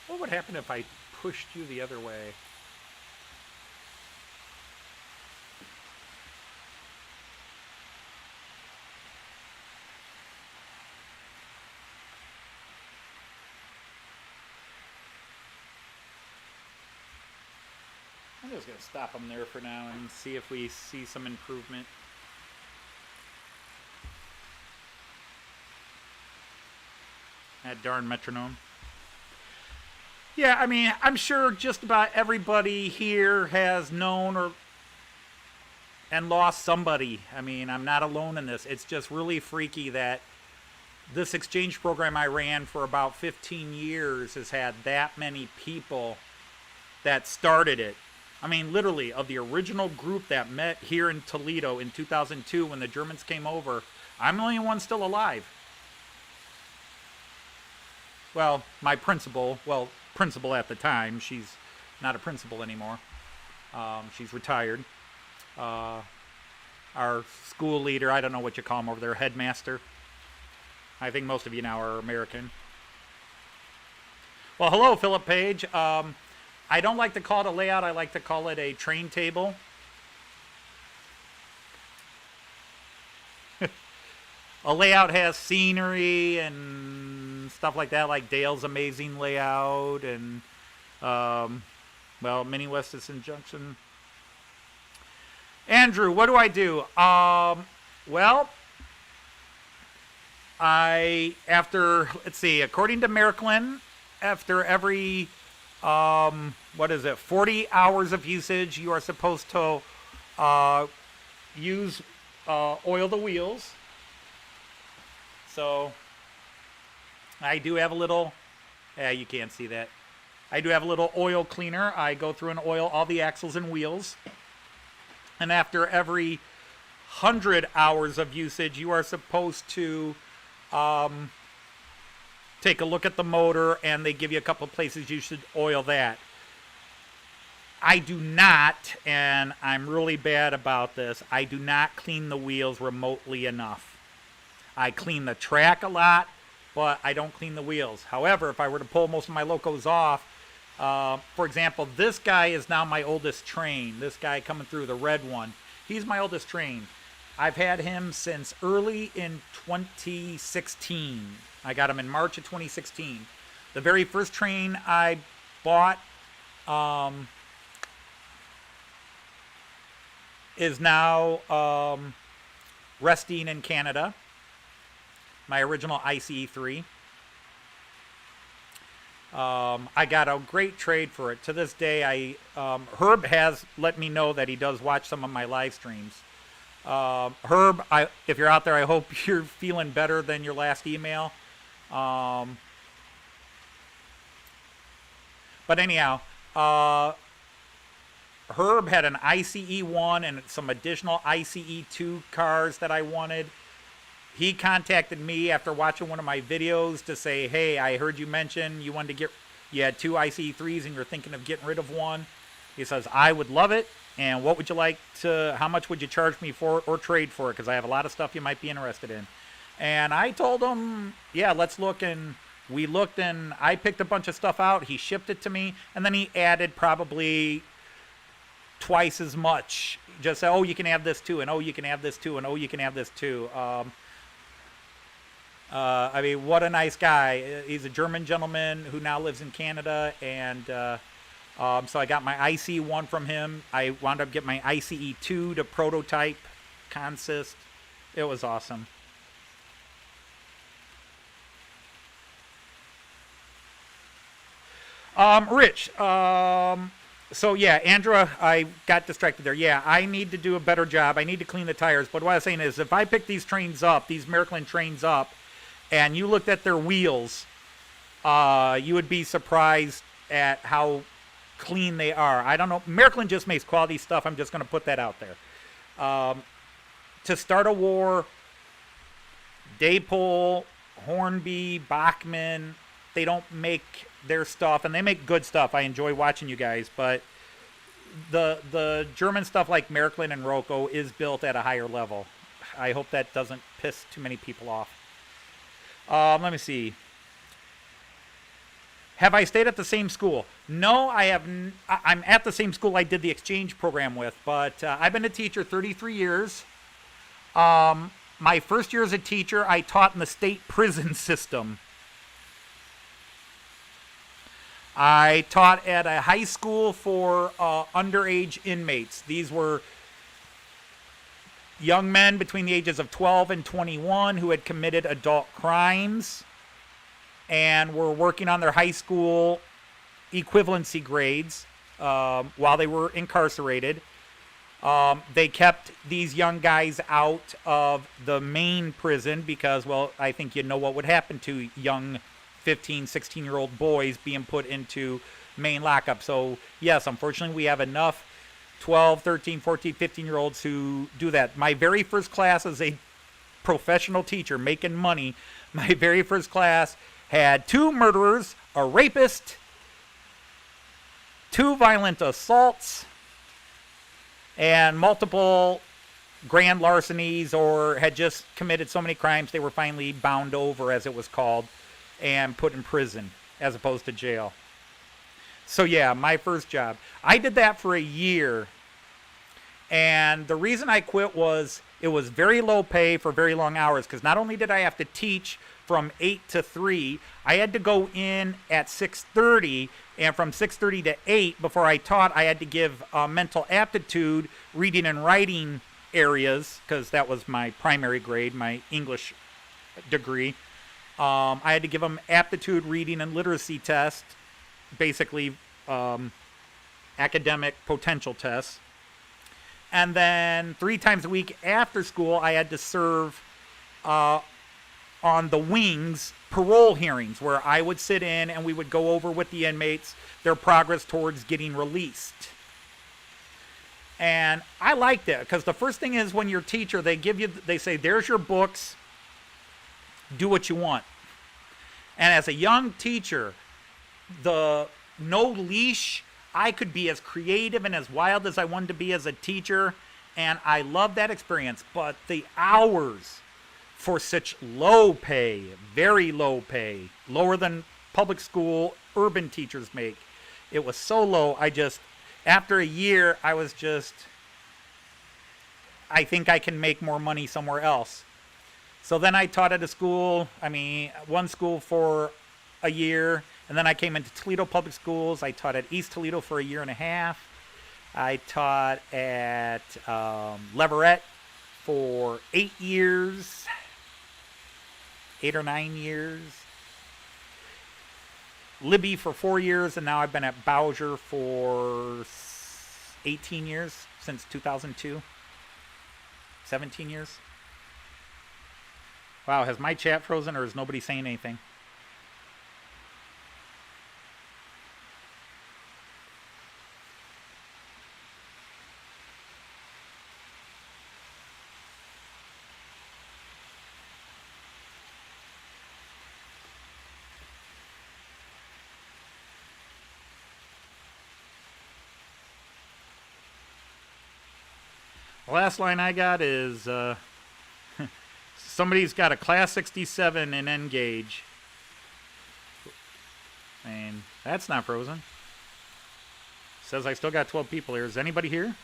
[SPEAKER 1] What would happen if I pushed you the other way? I'm just going to stop them there for now and see if we see some improvement. That darn metronome. Yeah, I mean, I'm sure just about everybody here has known and lost somebody. I mean, I'm not alone in this. It's just really freaky that this exchange program I ran for about 15 years has had that many people that started it. I mean, literally, of the original group that met here in Toledo in 2002 when the Germans came over, I'm the only one still alive. Well, my principal at the time, she's not a principal anymore. She's retired. Our school leader, I don't know what you call him over there, headmaster. I think most of you now are American. Well, hello, Philip Page. I don't like to call it a layout. I like to call it a train table. A layout has scenery and stuff like that, like Dale's amazing layout and, well, Mini Weston Junction. Andrew, what do I do? Well, let's see, according to Merklin, after every, 40 hours of usage, you are supposed to oil the wheels. So I do have a little, you can't see that. I do have a little oil cleaner. I go through and oil all the axles and wheels. And after every 100 hours of usage, you are supposed to take a look at the motor, and they give you a couple of places you should oil that. I do not, and I'm really bad about this, I do not clean the wheels remotely enough. I clean the track a lot, but I don't clean the wheels. However, if I were to pull most of my locos off, for example, this guy is now my oldest train. This guy coming through, the red one. He's my oldest train. I've had him since early in 2016. I got him in March of 2016. The very first train I bought is now resting in Canada. My original ICE3. I got a great trade for it. To this day, Herb has let me know that he does watch some of my live streams. Herb, if you're out there, I hope you're feeling better than your last email. But anyhow, Herb had an ICE1 and some additional ICE2 cars that I wanted. He contacted me after watching one of my videos to say, hey, I heard you mention you wanted to you had two ICE3s and you're thinking of getting rid of one. He says, I would love it. And what would you like how much would you charge me for or trade for it? Because I have a lot of stuff you might be interested in. And I told him, yeah, let's look. And we looked, and I picked a bunch of stuff out. He shipped it to me, and then he added probably twice as much. Just, oh, you can have this too, and oh, you can have this too, and oh, you can have this too. I mean, what a nice guy. He's a German gentleman who now lives in Canada, and so I got my ICE1 from him. I wound up getting my ICE2 to prototype consist. It was awesome. Rich, so yeah, Andra, I got distracted there. Yeah, I need to do a better job. I need to clean the tires. But what I was saying is, if I pick these trains up, these Miraklin trains up, and you looked at their wheels, you would be surprised at how clean they are. I don't know. Miraklin just makes quality stuff. I'm just going to put that out there. To start a war, Daypole, Hornby, Bachmann, they don't make their stuff, and they make good stuff. I enjoy watching you guys, but the German stuff like Miraklin and Rocco is built at a higher level. I hope that doesn't piss too many people off. Let me see. Have I stayed at the same school? No, I have. I'm at the same school I did the exchange program with, but I've been a teacher 33 years. My first year as a teacher, I taught in the state prison system. I taught at a high school for underage inmates. These were young men between the ages of 12 and 21 who had committed adult crimes and were working on their high school equivalency grades while they were incarcerated. They kept these young guys out of the main prison because, well, I think you know what would happen to young 15, 16-year-old boys being put into main lockup. So, yes, unfortunately, we have enough 12, 13, 14, 15-year-olds who do that. My very first class as a professional teacher making money, my very first class had 2 murderers, a rapist, 2 violent assaults, and multiple grand larcenies, or had just committed so many crimes they were finally bound over, as it was called, and put in prison as opposed to jail. So yeah, my first job. I did that for a year, and the reason I quit was it was very low pay for very long hours, because not only did I have to teach from 8 to 3, I had to go in at 6:30, and from 6:30 to 8, before I taught, I had to give mental aptitude, reading and writing areas, because that was my primary grade, my English degree. I had to give them aptitude, reading, and literacy tests, basically academic potential tests. And then 3 times a week after school, I had to serve on the wings parole hearings, where I would sit in and we would go over with the inmates their progress towards getting released. And I liked it because the first thing is, when you're a teacher, they say, there's your books, do what you want. And as a young teacher, the no leash, I could be as creative and as wild as I wanted to be as a teacher, and I loved that experience. But the hours for such low pay, very low pay, lower than public school urban teachers make, it was so low. After a year, I think I can make more money somewhere else. So then I taught at one school for a year, and then I came into Toledo Public Schools. I taught at East Toledo for a year and a half. I taught at Leverett for 8 years, 8 or 9 years. Libby for 4 years, and now I've been at Bowser for 18 years, since 2002. 17 years. Wow, has my chat frozen, or is nobody saying anything? The last line I got is somebody's got a Class 67 in N-gauge. And that's not frozen. Says I still got 12 people here. Is anybody here?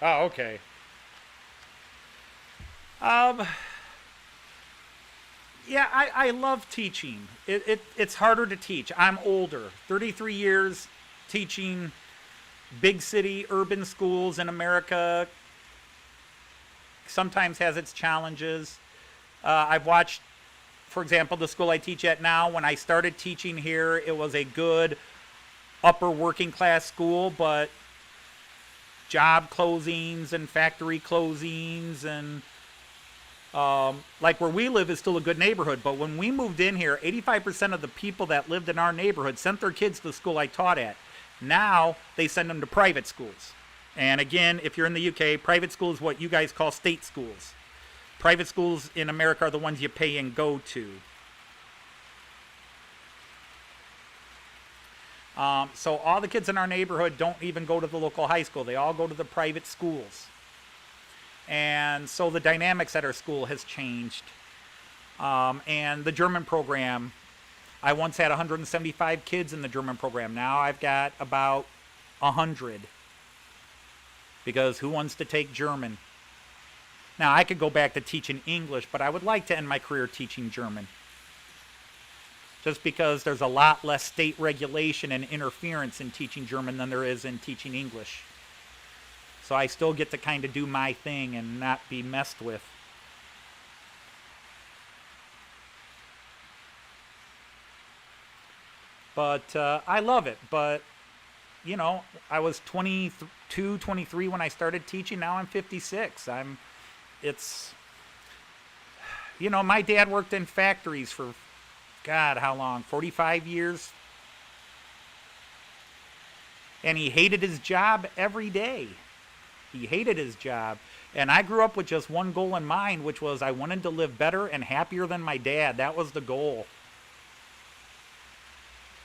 [SPEAKER 1] Oh, okay. Yeah, I love teaching. It's harder to teach. I'm older. 33 years teaching big city, urban schools in America sometimes has its challenges. I've watched, for example, the school I teach at now. When I started teaching here, it was a good upper working class school, but job closings and factory closings and like where we live is still a good neighborhood. But when we moved in here, 85% of the people that lived in our neighborhood sent their kids to the school I taught at. Now they send them to private schools. And again, if you're in the UK, private school is what you guys call state schools. Private schools in America are the ones you pay and go to. So all the kids in our neighborhood don't even go to the local high school. They all go to the private schools. And so the dynamics at our school has changed. And the German program, I once had 175 kids in the German program. Now I've got about 100. Because who wants to take German? Now I could go back to teaching English, but I would like to end my career teaching German. Just because there's a lot less state regulation and interference in teaching German than there is in teaching English. So I still get to kind of do my thing and not be messed with. But I love it. But, you know, I was 22, 23 when I started teaching. Now I'm 56. You know, my dad worked in factories for, God, how long? 45 years? And he hated his job every day. He hated his job. And I grew up with just one goal in mind, which was I wanted to live better and happier than my dad. That was the goal.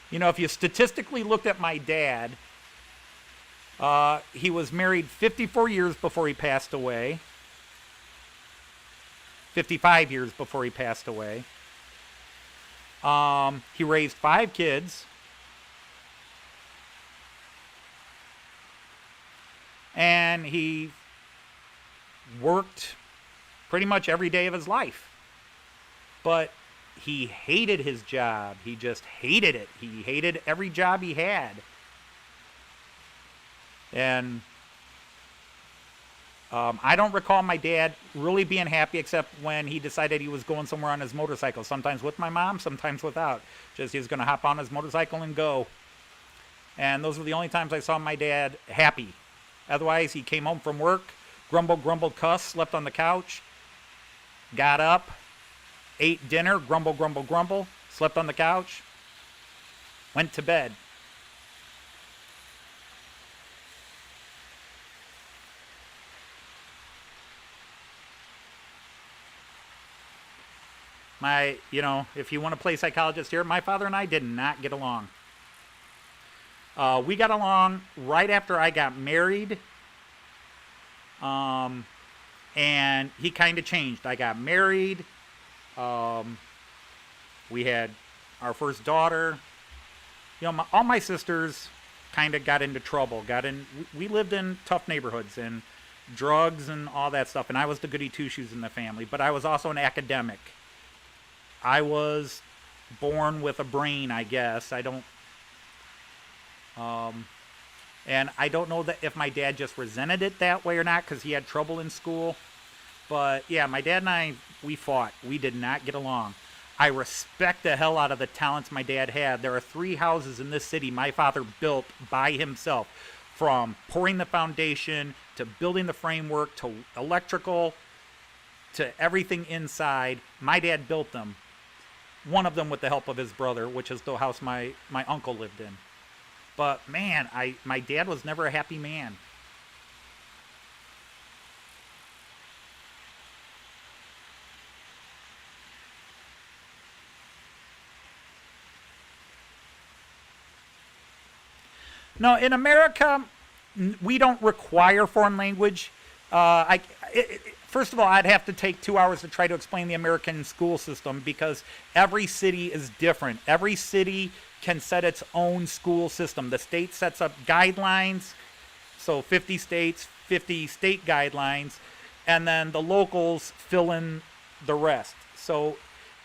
[SPEAKER 1] You know, if you statistically looked at my dad, he was married 54 years before he passed away. 55 years before he passed away. He raised 5 kids. And he worked pretty much every day of his life. But he hated his job. He just hated it. He hated every job he had. And I don't recall my dad really being happy except when he decided he was going somewhere on his motorcycle, sometimes with my mom, sometimes without. Just he was going to hop on his motorcycle and go. And those were the only times I saw my dad happy. Otherwise, he came home from work, grumbled, cuss, slept on the couch, got up, ate dinner, grumble, slept on the couch, went to bed. If you want to play psychologist here, my father and I did not get along. We got along right after I got married, and he kind of changed. I got married. We had our first daughter. All my sisters kind of got into trouble. We lived in tough neighborhoods and drugs and all that stuff, and I was the goody two-shoes in the family, but I was also an academic. I was born with a brain, I guess. And I don't know that if my dad just resented it that way or not because he had trouble in school. But yeah, my dad and I, we fought. We did not get along. I respect the hell out of the talents my dad had. There are 3 houses in this city my father built by himself, from pouring the foundation to building the framework to electrical to everything inside. My dad built them. One of them with the help of his brother, which is the house my uncle lived in. But man, my dad was never a happy man. No, in America, we don't require foreign language. First of all, I'd have to take 2 hours to try to explain the American school system because every city is different. Every city can set its own school system. The state sets up guidelines, so 50 states, 50 state guidelines, and then the locals fill in the rest. So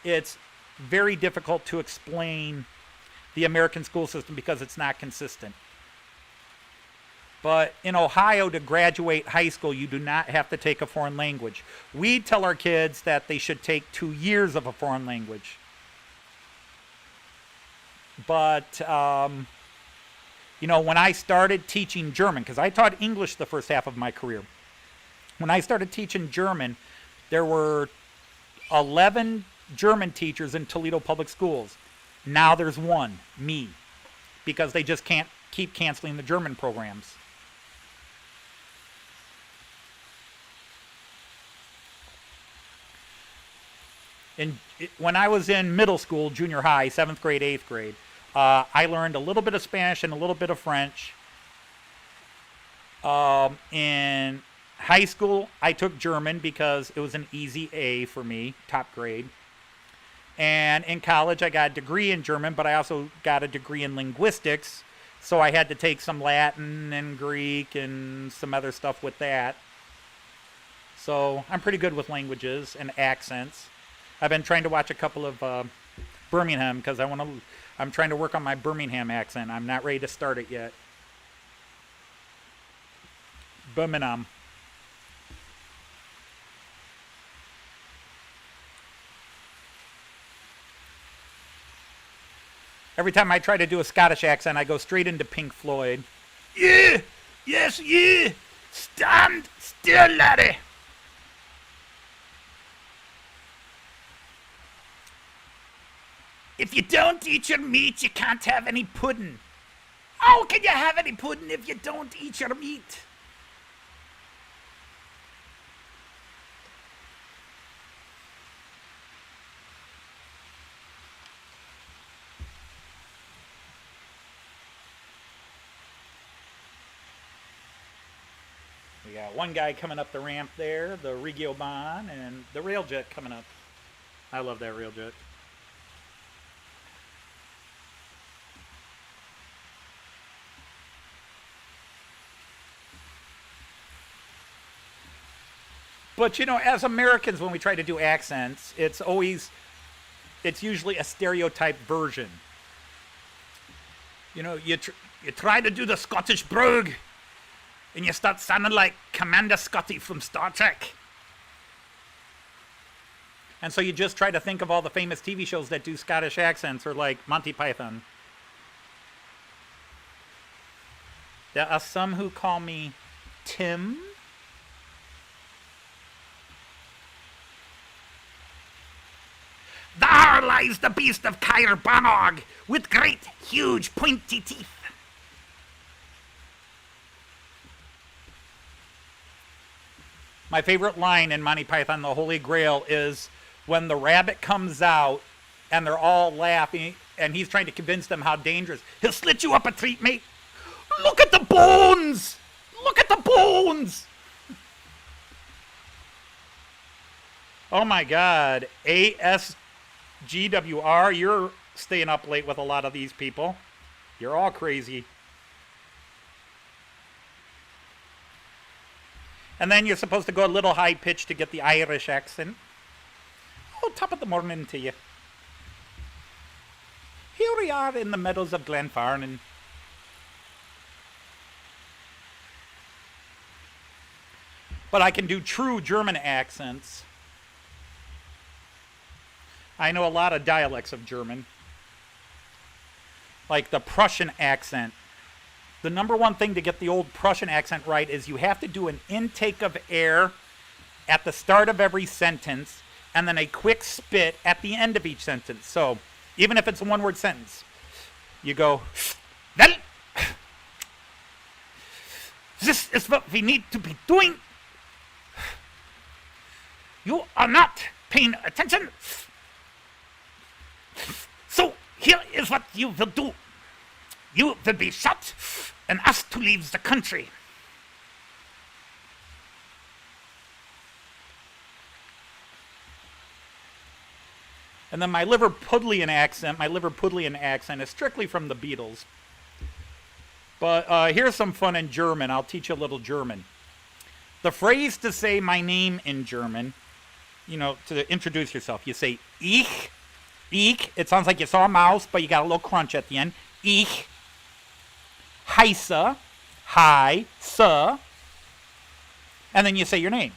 [SPEAKER 1] it's very difficult to explain the American school system because it's not consistent. But in Ohio, to graduate high school, you do not have to take a foreign language. We tell our kids that they should take 2 years of a foreign language. But, when I started teaching German, because I taught English the first half of my career. When I started teaching German, there were 11 German teachers in Toledo Public Schools. Now there's 1, me, because they just can't keep canceling the German programs. When I was in middle school, junior high, 7th grade, 8th grade, I learned a little bit of Spanish and a little bit of French. In high school, I took German because it was an easy A for me, top grade. And in college, I got a degree in German, but I also got a degree in linguistics. So I had to take some Latin and Greek and some other stuff with that. So I'm pretty good with languages and accents. I've been trying to watch a couple of Birmingham because I'm trying to work on my Birmingham accent. I'm not ready to start it yet. Birmingham. Every time I try to do a Scottish accent, I go straight into Pink Floyd. Yeah! Yes, yeah! Stand still, laddie! If you don't eat your meat, you can't have any pudding. How can you have any pudding if you don't eat your meat? We got one guy coming up the ramp there, the Regio Bahn, and the railjet coming up. I love that railjet. But as Americans, when we try to do accents, it's usually a stereotype version. You try to do the Scottish brogue, And you start sounding like Commander Scotty from Star Trek. And so you just try to think of all the famous TV shows that do Scottish accents, or like Monty Python. There are some who call me Tim. There lies the beast of Caer Banog, with great, huge, pointy teeth. My favorite line in Monty Python, The Holy Grail, is when the rabbit comes out and they're all laughing and he's trying to convince them how dangerous. He'll slit you up a treat, mate. Look at the bones! Look at the bones! Oh my God. ASGWR, you're staying up late with a lot of these people. You're all crazy. And then you're supposed to go a little high pitch to get the Irish accent. Oh, top of the morning to you. Here we are in the meadows of Glenfarne. But I can do true German accents. I know a lot of dialects of German. Like the Prussian accent. The number one thing to get the old Prussian accent right is you have to do an intake of air at the start of every sentence and then a quick spit at the end of each sentence. So, even if it's a one-word sentence, you go, well, this is what we need to be doing. You are not paying attention. So, here is what you will do. You will be shot and asked to leave the country. And then my Liverpudlian accent is strictly from the Beatles. But here's some fun in German. I'll teach you a little German. The phrase to say my name in German, you know, to introduce yourself, you say ich. It sounds like you saw a mouse, but you got a little crunch at the end. Ich heiße, heiße, and then you say your name.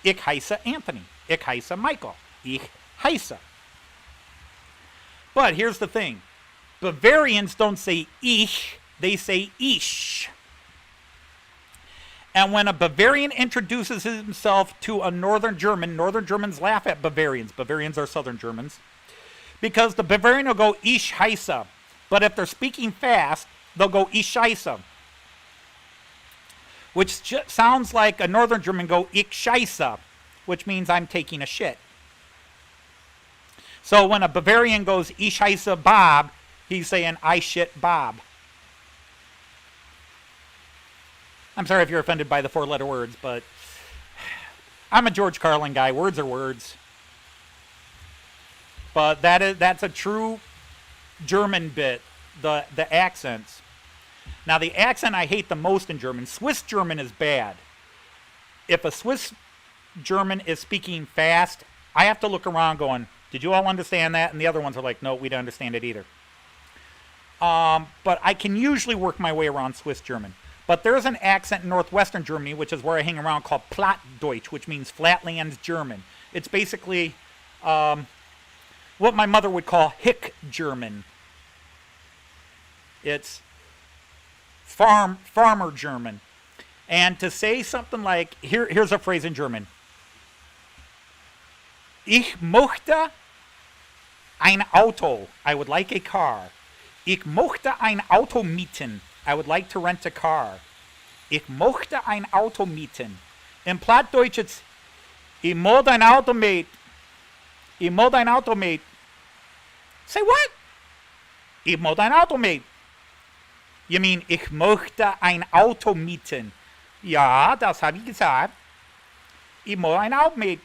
[SPEAKER 1] Ich heiße Anthony. Ich heiße Michael. Ich heiße. But here's the thing. Bavarians don't say ich, they say ich. And when a Bavarian introduces himself to a Northern German, Northern Germans laugh at Bavarians. Bavarians are Southern Germans. Because the Bavarian will go ich heiße. But if they're speaking fast, they'll go ich scheiße. Which sounds like a Northern German go ich scheiße, which means I'm taking a shit. So when a Bavarian goes ich heiße Bob, he's saying I shit Bob. I'm sorry if you're offended by the four-letter words, but I'm a George Carlin guy. Words are words. But that's a true German bit, the accents. Now, the accent I hate the most in German, Swiss German is bad. If a Swiss German is speaking fast, I have to look around going, did you all understand that? And the other ones are like, no, we don't understand it either. But I can usually work my way around Swiss German. But there's an accent in northwestern Germany, which is where I hang around, called Plattdeutsch, which means flatlands German. It's basically what my mother would call hick German. It's farmer German. And to say something like, here's a phrase in German. Ich möchte ein Auto. I would like a car. Ich möchte ein Auto mieten. I would like to rent a car. Ich möchte ein Auto mieten. In Plattdeutsch, it's ich möchte ein Auto mieten. Ich möchte ein Auto mieten. Say what? Ich möchte ein Auto mieten. You mean, ich möchte ein Auto mieten. Ja, das habe ich gesagt. Ich möchte ein Auto mieten.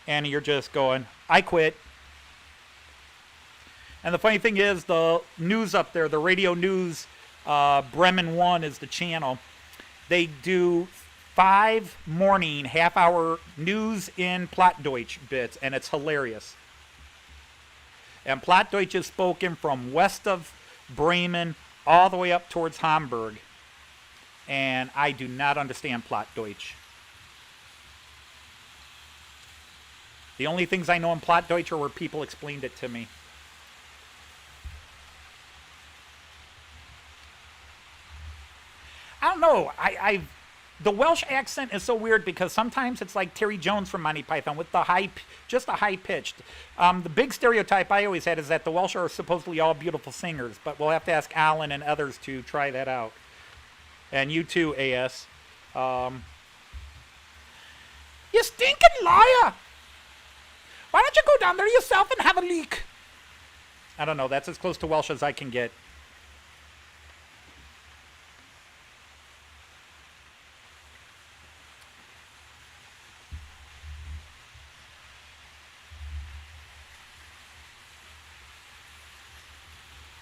[SPEAKER 1] And you're just going, I quit. And the funny thing is, the news up there, the radio news, Bremen 1 is the channel. They do 5 morning half-hour news in Plattdeutsch bits, and it's hilarious. And Plattdeutsch is spoken from west of Bremen all the way up towards Hamburg. and I do not understand plot Deutsch. The only things I know in plot Deutsch are where people explained it to me. I don't know. The Welsh accent is so weird because sometimes it's like Terry Jones from Monty Python with the just a high pitched. The big stereotype I always had is that the Welsh are supposedly all beautiful singers, but we'll have to ask Alan and others to try that out. And you too, AS. You stinking liar! Why don't you go down there yourself and have a leak? I don't know. That's as close to Welsh as I can get.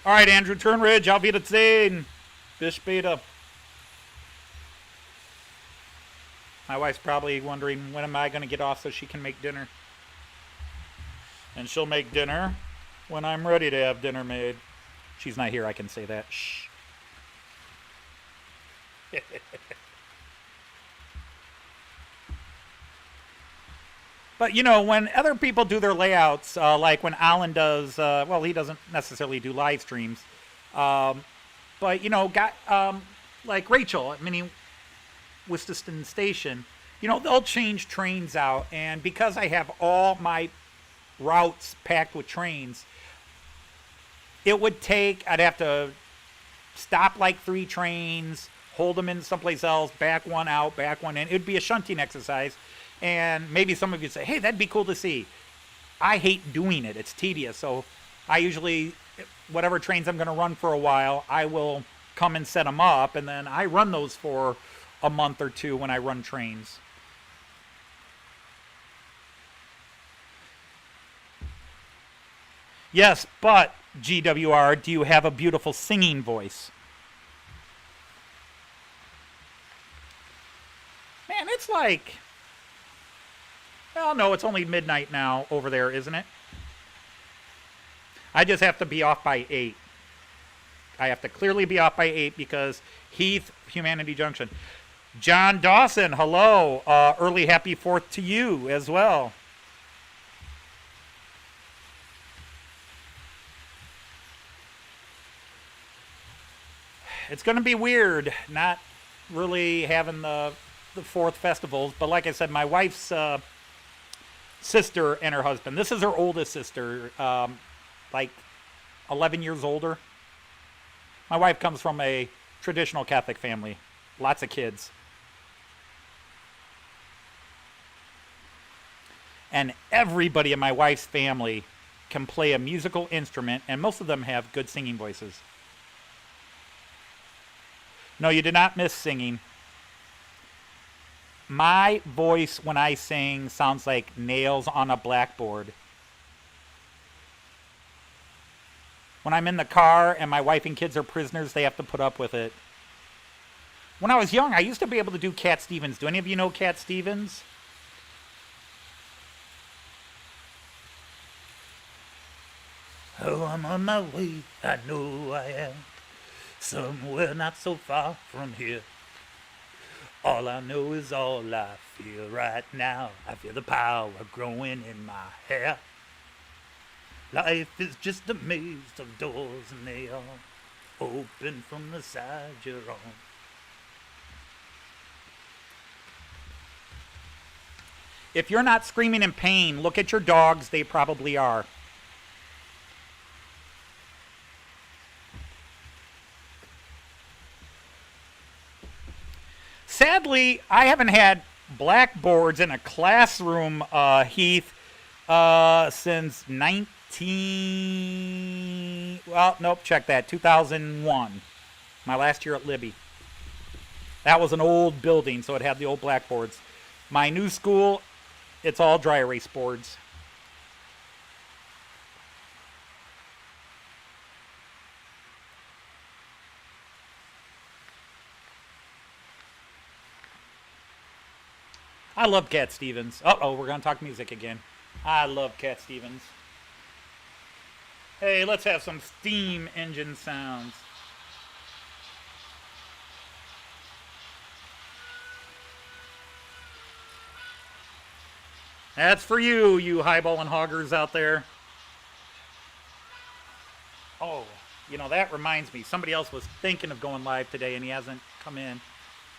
[SPEAKER 1] All right, Andrew Turnridge, auf Wiedersehen. Bis später. My wife's probably wondering, when am I going to get off so she can make dinner? And she'll make dinner when I'm ready to have dinner made. She's not here, I can say that. Shh. But, you know, when other people do their layouts, like when Alan does, well, he doesn't necessarily do live streams. But, you know, like Rachel at Mini Worcester Station, you know, they'll change trains out. And because I have all my routes packed with trains, it would take, I'd have to stop like 3 trains, hold them in someplace else, back one out, back one in. It would be a shunting exercise. And maybe some of you say, hey, that'd be cool to see. I hate doing it. It's tedious. So I usually, whatever trains I'm going to run for a while, I will come and set them up. And then I run those for a month or 2 when I run trains. Yes, but GWR, do you have a beautiful singing voice? Man, it's like... Well, no, it's only midnight now over there, isn't it? I just have to be off by 8. I have to clearly be off by 8 because Heath, Humanity Junction. John Dawson, hello. Early happy 4th to you as well. It's going to be weird not really having the 4th festivals. But like I said, my wife's... sister and her husband. This is her oldest sister, like 11 years older. My wife comes from a traditional Catholic family. Lots of kids. And everybody in my wife's family can play a musical instrument, and most of them have good singing voices. No, you did not miss singing. My voice when I sing sounds like nails on a blackboard. When I'm in the car and my wife and kids are prisoners, they have to put up with it. When I was young, I used to be able to do Cat Stevens. Do any of you know Cat Stevens? Oh, I'm on my way, I know I am. Somewhere not so far from here. All I know is all I feel right now. I feel the power growing in my hair. Life is just a maze of doors and they are open from the side you're on. If you're not screaming in pain, look at your dogs. They probably are. Sadly, I haven't had blackboards in a classroom, Heath, since 2001. My last year at Libby. That was an old building, so it had the old blackboards. My new school, it's all dry erase boards. I love Cat Stevens. Uh-oh, we're going to talk music again. I love Cat Stevens. Hey, let's have some steam engine sounds. That's for you, you highballing hoggers out there. Oh, that reminds me. Somebody else was thinking of going live today and he hasn't come in.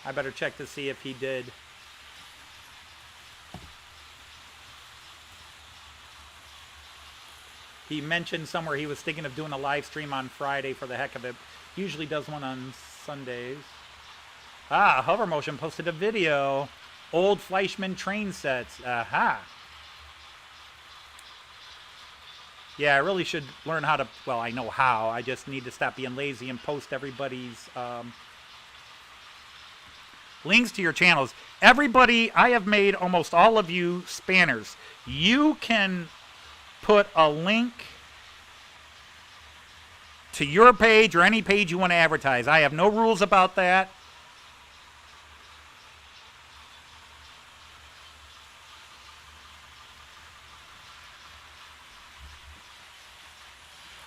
[SPEAKER 1] I better check to see if he did. He mentioned somewhere he was thinking of doing a live stream on Friday for the heck of it. He usually does one on Sundays. Hover Motion posted a video. Old Fleischmann train sets. Aha. Yeah, I really should learn how to, well, I know how. I just need to stop being lazy and post everybody's links to your channels. Everybody, I have made almost all of you spanners. You can put a link to your page or any page you want to advertise. I have no rules about that.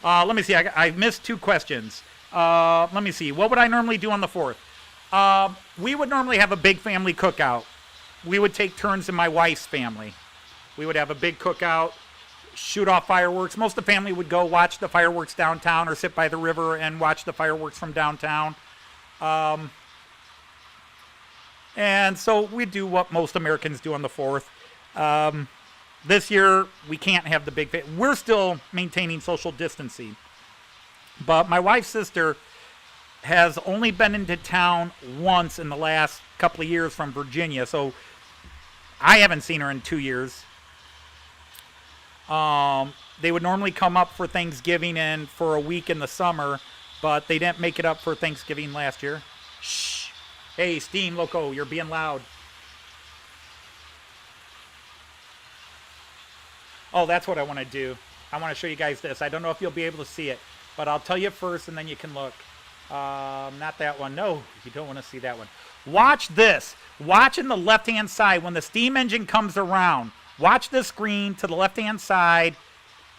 [SPEAKER 1] Let me see. I missed 2 questions. Let me see. What would I normally do on the 4th? We would normally have a big family cookout. We would take turns in my wife's family. We would have a big cookout, shoot off fireworks. Most of the family would go watch the fireworks downtown or sit by the river and watch the fireworks from downtown. And so we do what most Americans do on the 4th. This year, we can't have the big... We're still maintaining social distancing. But my wife's sister has only been into town once in the last couple of years from Virginia. So I haven't seen her in 2 years. They would normally come up for Thanksgiving and for a week in the summer, but they didn't make it up for Thanksgiving last year. Shh. Hey, Steam Loco, you're being loud. Oh, that's what I want to do. I want to show you guys this. I don't know if you'll be able to see it, but I'll tell you first and then you can look. Not that one. No, you don't want to see that one. Watch this. Watch in the left-hand side when the steam engine comes around. Watch the screen to the left-hand side,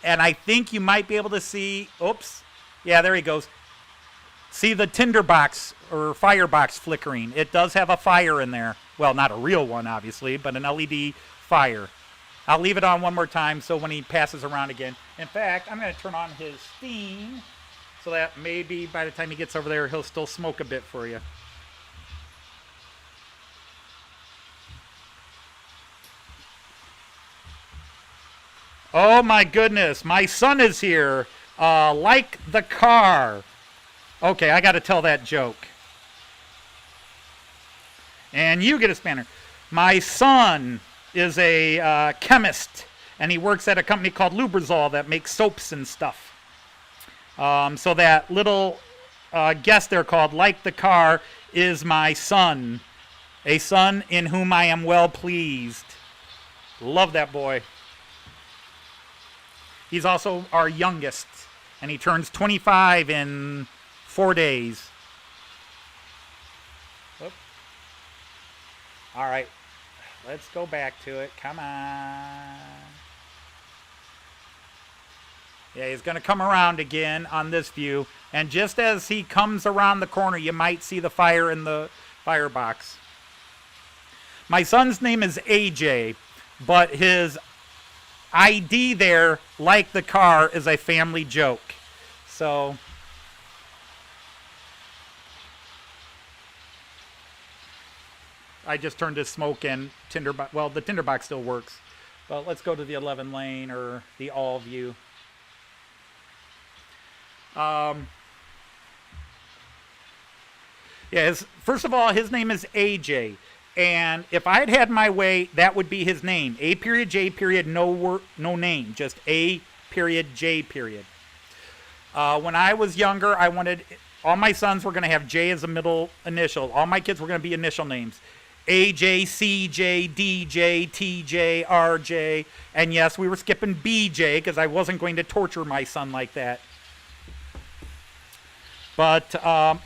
[SPEAKER 1] and I think you might be able to see... Oops. Yeah, there he goes. See the tinderbox or firebox flickering. It does have a fire in there. Well, not a real one, obviously, but an LED fire. I'll leave it on one more time so when he passes around again. In fact, I'm going to turn on his steam so that maybe by the time he gets over there, he'll still smoke a bit for you. Oh my goodness, my son is here. Like the car. Okay, I got to tell that joke. And you get a spanner. My son is a chemist, and he works at a company called Lubrizol that makes soaps and stuff. So that little guest there called Like the Car is my son, a son in whom I am well pleased. Love that boy. He's also our youngest, and he turns 25 in 4 days. Whoop. All right. Let's go back to it. Come on. Yeah, he's going to come around again on this view. And just as he comes around the corner, you might see the fire in the firebox. My son's name is AJ, but his ID there, like the car, is a family joke. So... I just turned his smoke and tinderbox. Well, the tinderbox still works. But let's go to the 11 lane or the all view. First of all, his name is AJ. And if I had had my way, that would be his name. A period, J period, no name. Just A period, J period. When I was younger, I wanted... All my sons were going to have J as a middle initial. All my kids were going to be initial names. AJ, CJ, DJ, TJ, RJ, and yes, we were skipping BJ because I wasn't going to torture my son like that. But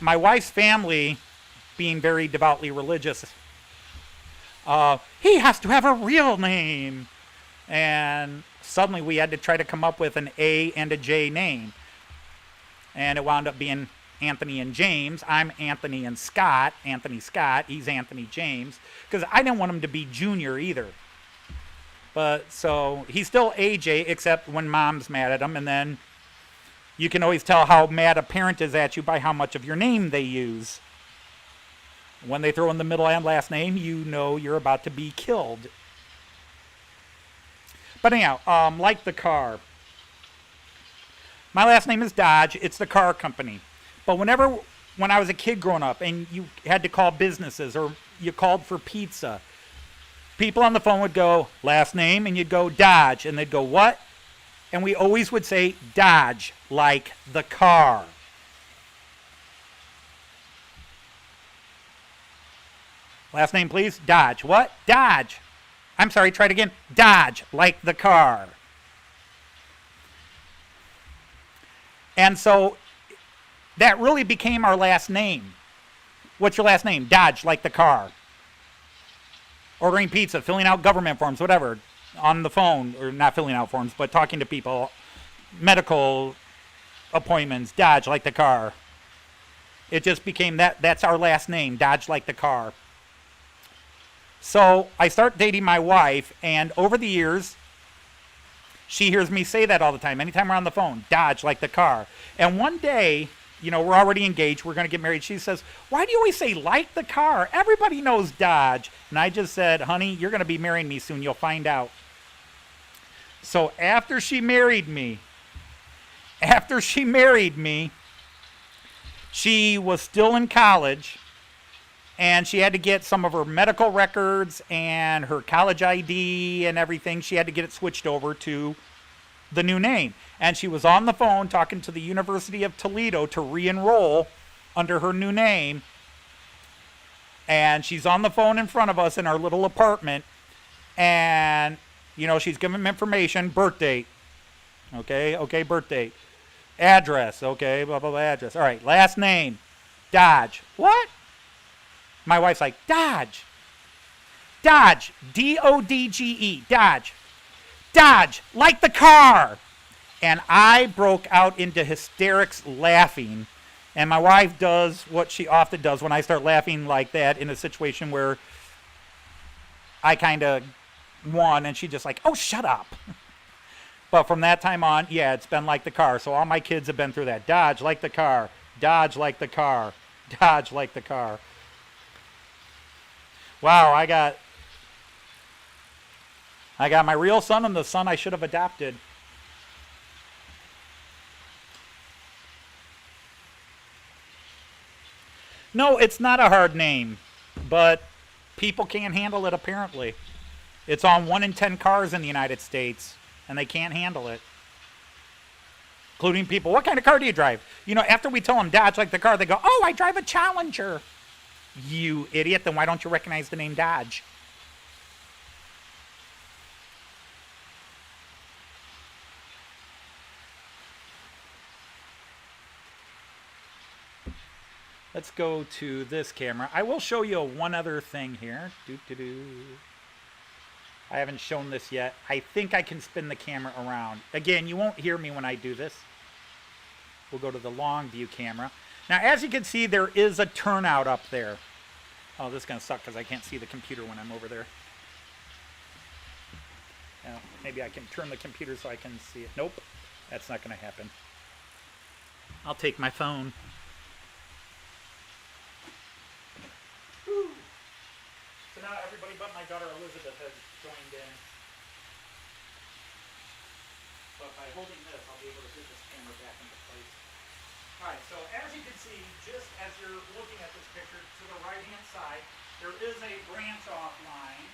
[SPEAKER 1] my wife's family, being very devoutly religious, he has to have a real name. And suddenly we had to try to come up with an A and a J name. And it wound up being Anthony and James. I'm Anthony and Scott. Anthony Scott. He's Anthony James. Because I didn't want him to be junior either. But so he's still AJ, except when mom's mad at him, and then you can always tell how mad a parent is at you by how much of your name they use. When they throw in the middle and last name, you know you're about to be killed. But anyhow, like the car. My last name is Dodge. It's the car company. But when I was a kid growing up and you had to call businesses or you called for pizza, people on the phone would go, last name, and you'd go, Dodge. And they'd go, what? And we always would say Dodge, like the car. Last name, please. Dodge. What? Dodge. I'm sorry, try it again. Dodge, like the car. And so that really became our last name. What's your last name? Dodge, like the car. Ordering pizza, filling out government forms, whatever, on the phone, or not filling out forms, but talking to people, medical appointments, Dodge, like the car. It just became that's our last name, Dodge, like the car. So I start dating my wife, and over the years, she hears me say that all the time. Anytime we're on the phone, Dodge, like the car. And one day, you know, we're already engaged, we're going to get married. She says, why do you always say like the car? Everybody knows Dodge. And I just said, honey, you're going to be marrying me soon. You'll find out. So after she married me, she was still in college, and she had to get some of her medical records and her college ID and everything. She had to get it switched over to the new name. And she was on the phone talking to the University of Toledo to re-enroll under her new name. And she's on the phone in front of us in our little apartment. And, you know, she's giving them information. Birth date. Okay, birth date. Address. Okay, blah, blah, blah, address. All right, last name. Dodge. What? My wife's like, Dodge. Dodge. D-O-D-G-E. Dodge. Dodge. Like the car. And I broke out into hysterics laughing. And my wife does what she often does when I start laughing like that in a situation where I kind of won, and she just like, oh, shut up. But from that time on, yeah, it's been like the car. So all my kids have been through that. Dodge, like the car. Dodge, like the car. Dodge, like the car. Wow, I got my real son and the son I should have adopted. No, it's not a hard name, but people can't handle it apparently. It's on 1 in 10 cars in the United States, and they can't handle it. Including people, what kind of car do you drive? You know, after we tell them Dodge like the car, they go, oh, I drive a Challenger. You idiot, then why don't you recognize the name Dodge? Let's go to this camera. I will show you one other thing here. I haven't shown this yet. I think I can spin the camera around. Again, you won't hear me when I do this. We'll go to the long view camera. Now, as you can see, there is a turnout up there. Oh, this is going to suck because I can't see the computer when I'm over there. Now, maybe I can turn the computer so I can see it. Nope, that's not going to happen. I'll take my phone. Whew. So now everybody but my daughter Elizabeth has joined in. But by holding this, I'll be able to get this camera back into place. Alright, so as you can see, just as you're looking at this picture, to the right-hand side, there is a branch-off line.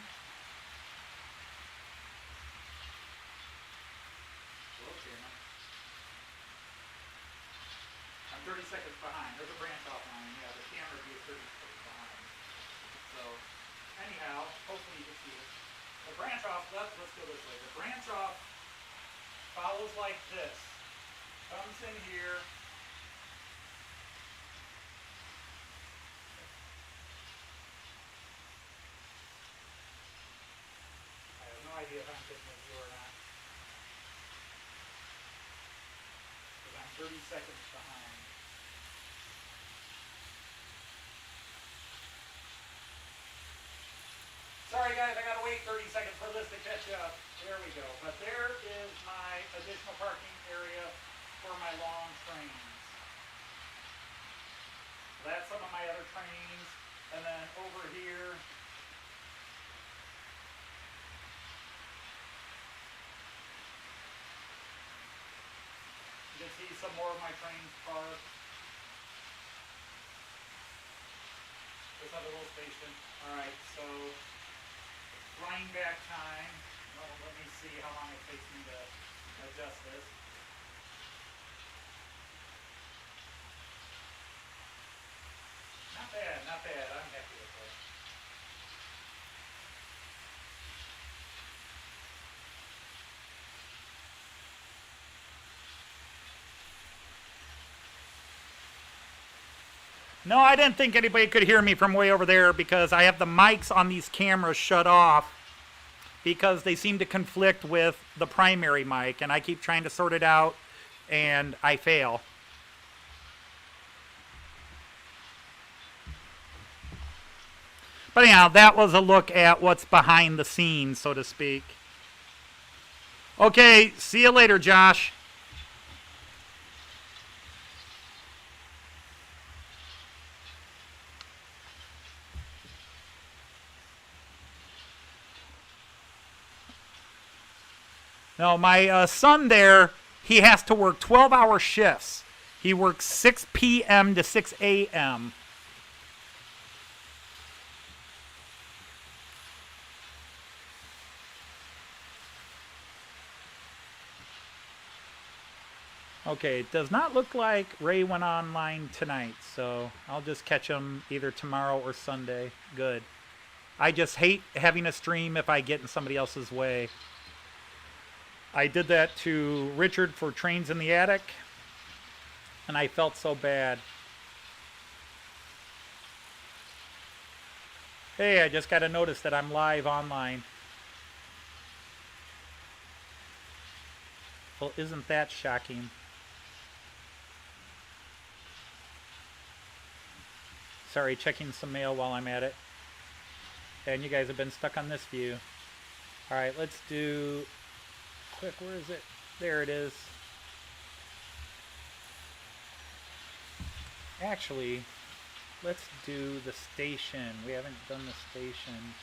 [SPEAKER 1] Hello, camera. I'm 30 seconds behind. There's a branch-off line. Yeah, the camera view is 30 seconds behind. So, anyhow, hopefully you can see it. The branch-off, let's go this way. The branch-off follows like this. Comes in here. Idea if I'm getting a view or not. Because I'm 30 seconds behind. Sorry guys, I gotta wait 30 seconds for this to catch up. There we go. But there is my additional parking area for my long trains. So that's some of my other trains. And then over here, you can see some more of my trains parked. This other little station. Alright, so grind back time. Well, let me see how long it takes me to adjust this. Not bad, not bad. I'm happy with it. No, I didn't think anybody could hear me from way over there because I have the mics on these cameras shut off because they seem to conflict with the primary mic, and I keep trying to sort it out and I fail. But anyhow, that was a look at what's behind the scenes, so to speak. Okay, see you later, Josh. No, my son there, he has to work 12-hour shifts. He works 6 p.m. to 6 a.m. Okay, it does not look like Ray went online tonight, so I'll just catch him either tomorrow or Sunday. Good. I just hate having a stream if I get in somebody else's way. I did that to Richard for Trains in the Attic, and I felt so bad. Hey, I just got a notice that I'm live online. Well, isn't that shocking? Sorry, checking some mail while I'm at it. And you guys have been stuck on this view. Alright, let's do... Quick, where is it? There it is. Actually, let's do the station. We haven't done the station.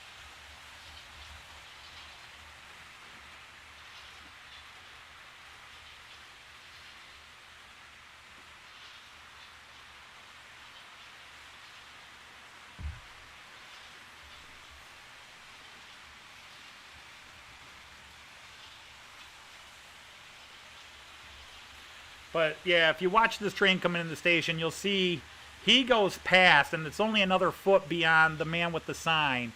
[SPEAKER 1] But yeah, if you watch this train coming in the station, you'll see he goes past, and it's only another foot beyond the man with the sign.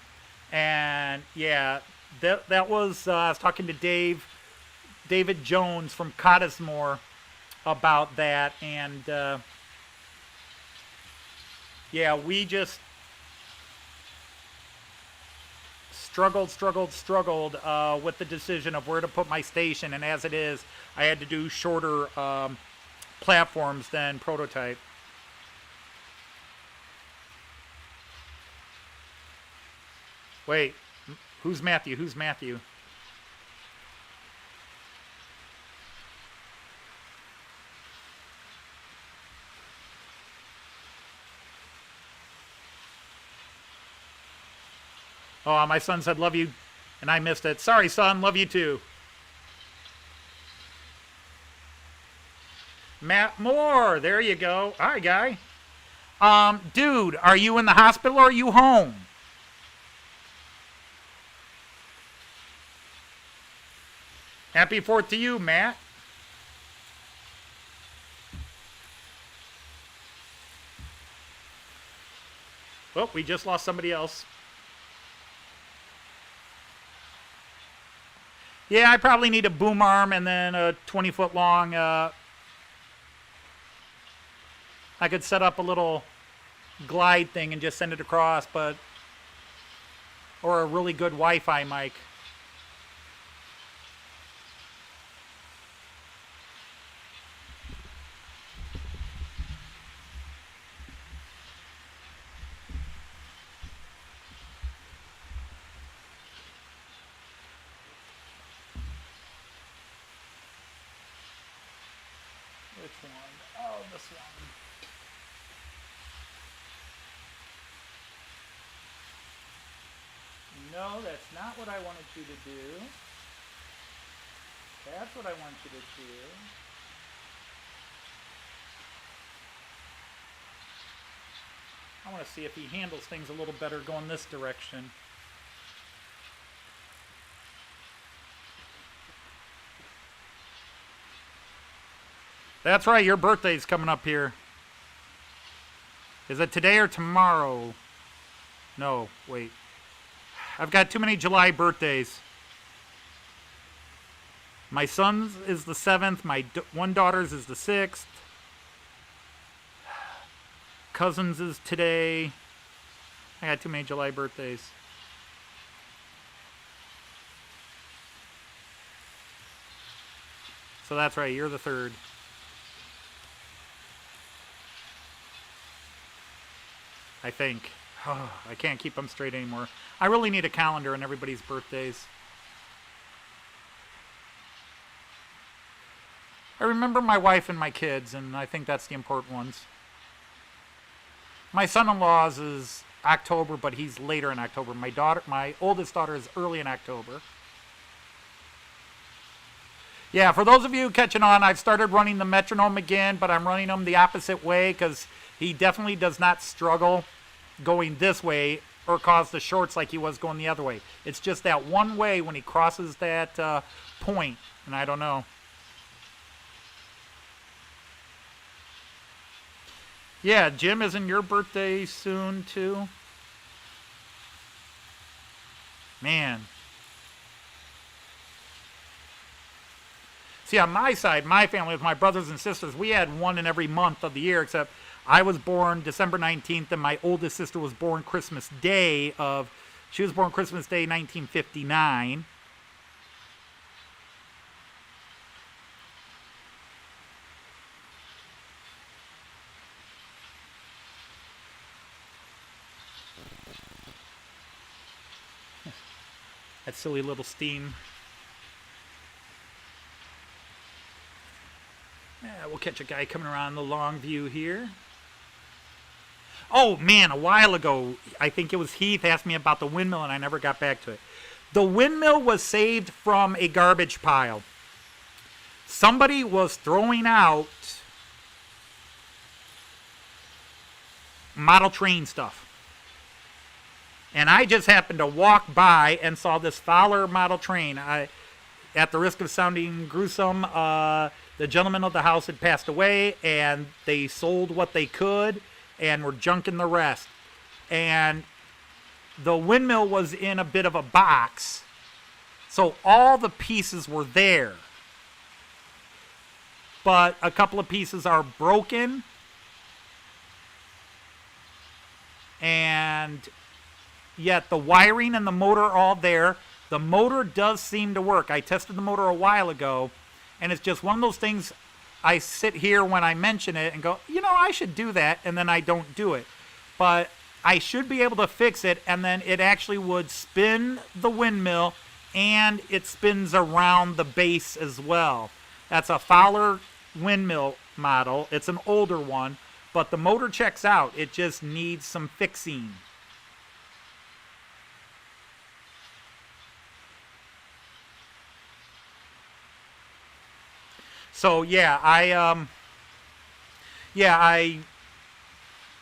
[SPEAKER 1] And yeah, that was I was talking to David Jones from Cottesmore about that, and yeah, we just struggled with the decision of where to put my station, and as it is, I had to do shorter platforms than prototype. Wait, who's Matthew? Who's Matthew? Oh, my son said love you, and I missed it. Sorry, son, love you too. Matt Moore, there you go. Hi, guy. Dude, are you in the hospital or are you home? Happy 4th to you, Matt. Oh, we just lost somebody else. Yeah, I probably need a boom arm and then a 20-foot long. I could set up a little glide thing and just send it across, but or a really good Wi-Fi mic. one. Oh, this one. No, that's not what I wanted you to do. That's what I want you to do. I want to see if he handles things a little better going this direction. That's right, your birthday's coming up here. Is it today or tomorrow? No, wait. I've got too many July birthdays. My son's is the 7th. My one daughter's is the 6th. Cousin's is today. I got too many July birthdays. So that's right, you're the 3rd. I think. Oh, I can't keep them straight anymore. I really need a calendar on everybody's birthdays. I remember my wife and my kids, and I think that's the important ones. My son-in-law's is October, but he's later in October. My oldest daughter is early in October. Yeah, for those of you catching on, I've started running the metronome again, but I'm running them the opposite way because he definitely does not struggle going this way or cause the shorts like he was going the other way. It's just that one way when he crosses that point, and I don't know. Yeah, Jim, isn't your birthday soon, too? Man. See, on my side, my family, with my brothers and sisters, we had one in every month of the year, except I was born December 19th, and my oldest sister was born Christmas Day she was born Christmas Day 1959. That silly little steam. Yeah, we'll catch a guy coming around the long view here. Oh, man, a while ago, I think it was Heath asked me about the windmill, and I never got back to it. The windmill was saved from a garbage pile. Somebody was throwing out model train stuff. And I just happened to walk by and saw this Fowler model train. At the risk of sounding gruesome, the gentleman of the house had passed away, and they sold what they could and were junking the rest. And the windmill was in a bit of a box, so all the pieces were there. But a couple of pieces are broken, and yet the wiring and the motor are all there. The motor does seem to work. I tested the motor a while ago, and it's just one of those things I sit here when I mention it and go, I should do that, and then I don't do it. But I should be able to fix it, and then it actually would spin the windmill, and it spins around the base as well. That's a Fowler windmill model. It's an older one, but the motor checks out. It just needs some fixing. So yeah, I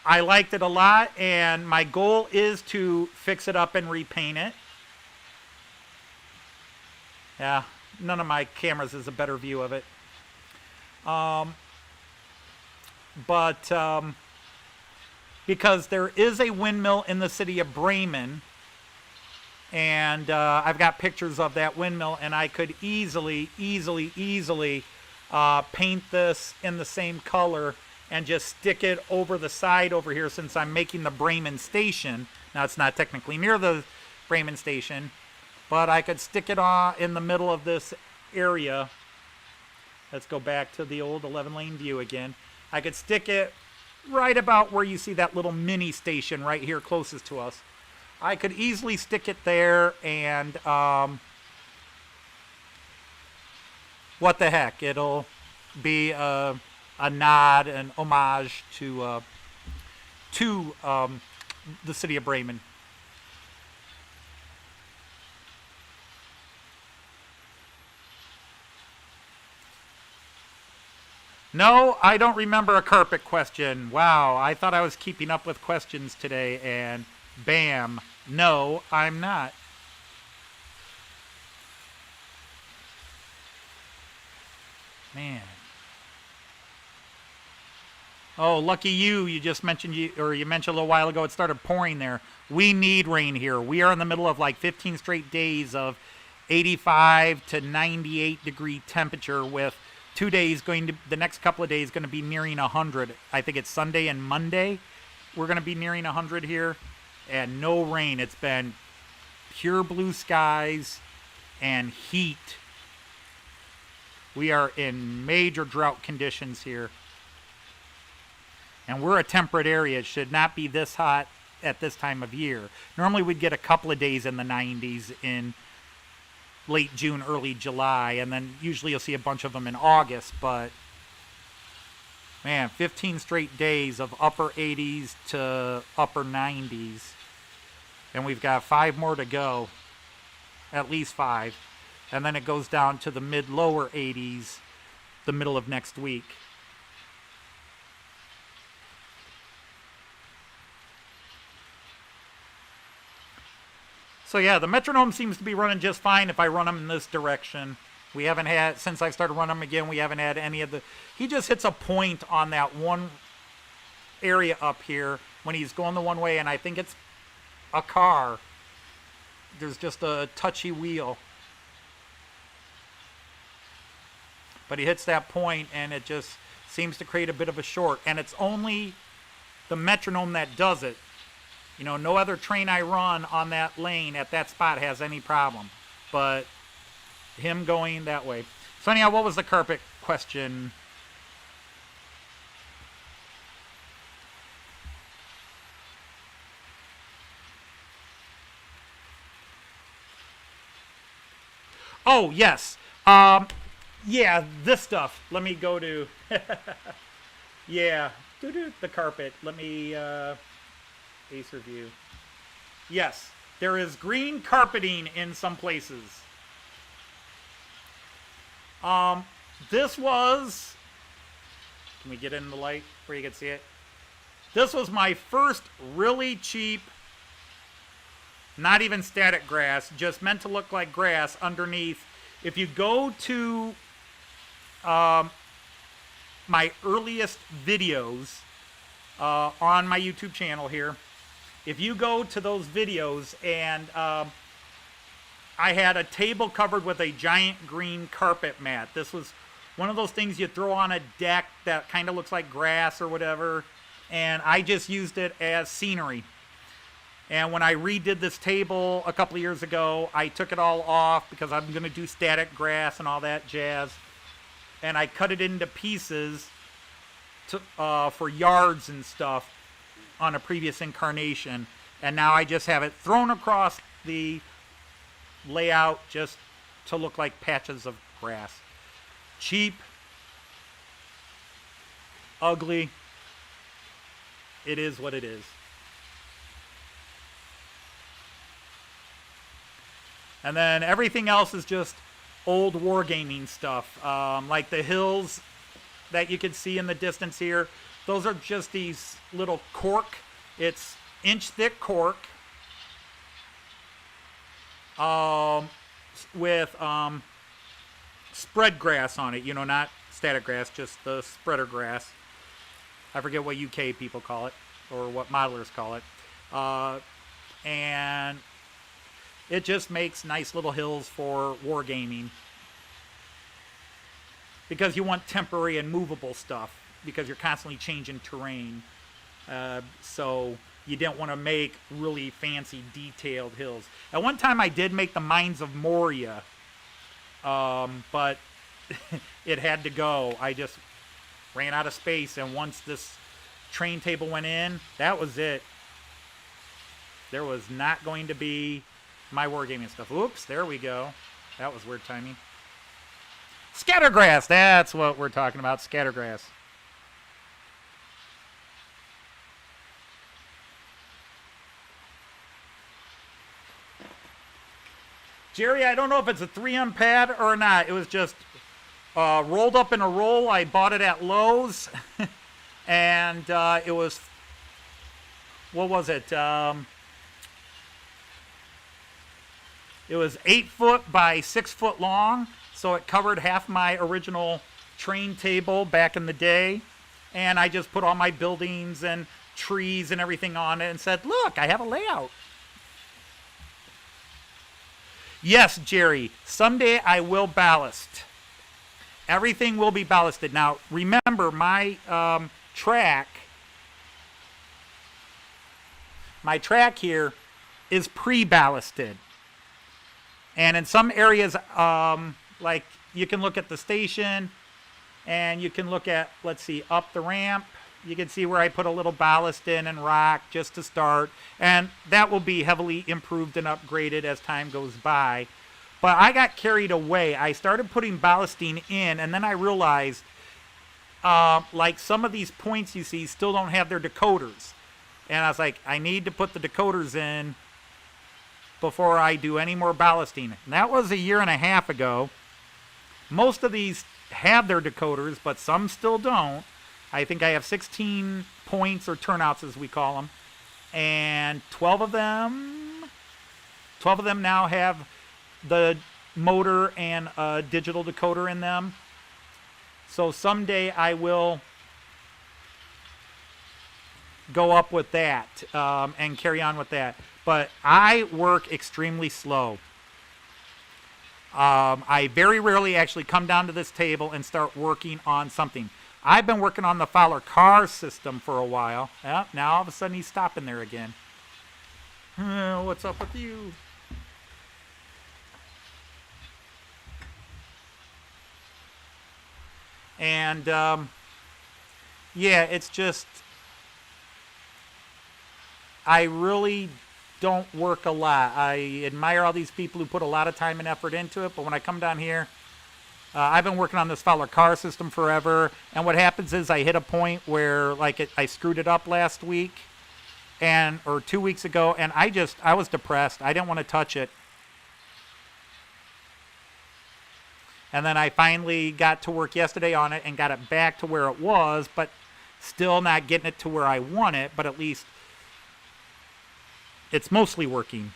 [SPEAKER 1] liked it a lot, and my goal is to fix it up and repaint it. Yeah, none of my cameras is a better view of it. Because there is a windmill in the city of Bremen, and I've got pictures of that windmill, and I could easily paint this in the same color and just stick it over the side over here, since I'm making the Bremen station. Now, it's not technically near the Bremen station, but I could stick it in the middle of this area. Let's go back to the old 11-lane view again. I could stick it right about where you see that little mini station right here closest to us. I could easily stick it there, and what the heck, it'll be a nod, an homage to the city of Bremen. No, I don't remember a carpet question. Wow, I thought I was keeping up with questions today, and bam. No, I'm not. Man. Oh, lucky you. You just mentioned you mentioned a little while ago it started pouring there. We need rain here. We are in the middle of like 15 straight days of 85 to 98 degree temperature with 2 days the next couple of days going to be nearing 100. I think it's Sunday and Monday. We're going to be nearing 100 here and no rain. It's been pure blue skies and heat. We are in major drought conditions here. And we're a temperate area. It should not be this hot at this time of year. Normally we'd get a couple of days in the 90s in late June, early July, and then usually you'll see a bunch of them in August, but man, 15 straight days of upper 80s to upper 90s. And we've got 5 more to go, at least 5. And then it goes down to the mid-lower 80s the middle of next week. So yeah, the metronome seems to be running just fine if I run them in this direction. We haven't had, since I've started running them again, we haven't had any of the, he just hits a point on that one area up here when he's going the one way, and I think it's a car. There's just a touchy wheel. But he hits that point and it just seems to create a bit of a short. And it's only the metronome that does it. You know, no other train I run on that lane at that spot has any problem. But him going that way. So anyhow, what was the carpet question? Oh, yes. Yeah, this stuff. Let me go to... yeah, the carpet. Let me... Ace review. Yes, there is green carpeting in some places. This was... Can we get in the light where you can see it? This was my first really cheap, not even static grass, just meant to look like grass underneath. If you go to my earliest videos on my YouTube channel here, if you go to those videos and I had a table covered with a giant green carpet mat. This was one of those things you throw on a deck that kind of looks like grass or whatever, and I just used it as scenery. And when I redid this table a couple of years ago, I took it all off because I'm going to do static grass and all that jazz. And I cut it into pieces to, for yards and stuff on a previous incarnation. And now I just have it thrown across the layout just to look like patches of grass. Cheap. Ugly. It is what it is. And then everything else is just old wargaming stuff. Like the hills that you can see in the distance here. Those are just these little cork. It's inch-thick cork. With spread grass on it. You know, not static grass, just the spreader grass. I forget what UK people call it, or what modelers call it. And it just makes nice little hills for wargaming. Because you want temporary and movable stuff, because you're constantly changing terrain. So you don't want to make really fancy detailed hills. At one time I did make the Mines of Moria, but it had to go. I just ran out of space, and once this train table went in, that was it. There was not going to be my wargaming stuff. Oops, there we go. That was weird timing. Scattergrass, that's what we're talking about, scattergrass. Jerry, I don't know if it's a 3M pad or not. It was just rolled up in a roll. I bought it at Lowe's. And it was, what was it? It was 8 foot by 6 foot long. So it covered half my original train table back in the day. And I just put all my buildings and trees and everything on it and said, look, I have a layout. Yes, Jerry, someday I will ballast. Everything will be ballasted. Now, remember, my track here is pre-ballasted. And in some areas, like you can look at the station and you can look at, let's see, up the ramp. You can see where I put a little ballast in and rock just to start. And that will be heavily improved and upgraded as time goes by. But I got carried away. I started putting ballasting in, and then I realized, like some of these points you see still don't have their decoders. And I was like, I need to put the decoders in before I do any more ballasting. And that was 1.5 years ago. Most of these have their decoders, but some still don't. I think I have 16 points or turnouts, as we call them. And 12 of them now have the motor and a digital decoder in them. So someday I will go up with that and carry on with that. But I work extremely slow. I very rarely actually come down to this table and start working on something. I've been working on the Fowler car system for a while. Now all of a sudden he's stopping there again. What's up with you? And yeah, it's just, I really don't work a lot. I admire all these people who put a lot of time and effort into it, but when I come down here, I've been working on this Fowler car system forever, and what happens is I hit a point where, like, I screwed it up last week, or 2 weeks ago, and I was depressed. I didn't want to touch it. And then I finally got to work yesterday on it and got it back to where it was, but still not getting it to where I want it, but at least it's mostly working.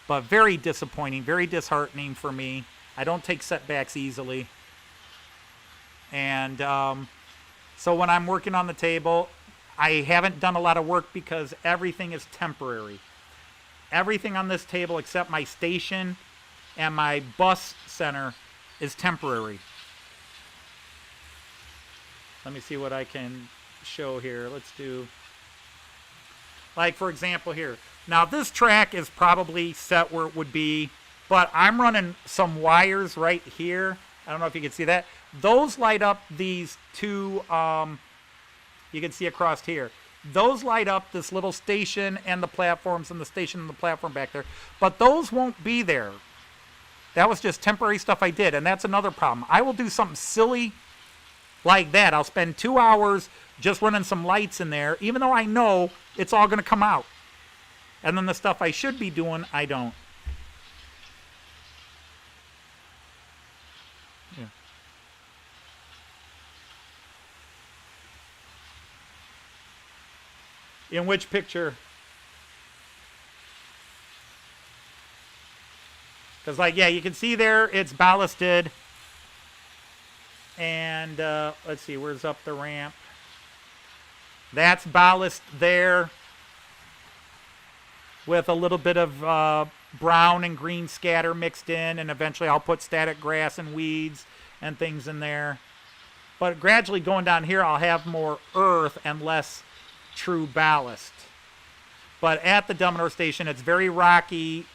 [SPEAKER 1] But very disappointing, very disheartening for me. I don't take setbacks easily. And so when I'm working on the table, I haven't done a lot of work because everything is temporary. Everything on this table except my station and my bus center is temporary. Let me see what I can show here. Let's do, like, for example here. Now this track is probably set where it would be, but I'm running some wires right here. I don't know if you can see that. Those light up these two, you can see across here. Those light up this little station and the platforms, and the station and the platform back there. But those won't be there. That was just temporary stuff I did, and that's another problem. I will do something silly like that. I'll spend 2 hours just running some lights in there, even though I know it's all going to come out. And then the stuff I should be doing, I don't. Yeah. In which picture? Because, like, yeah, you can see there it's ballasted. And let's see, where's up the ramp? That's ballast there with a little bit of brown and green scatter mixed in, and eventually I'll put static grass and weeds and things in there. But gradually going down here, I'll have more earth and less true ballast. But at the Delmenor station, it's very rocky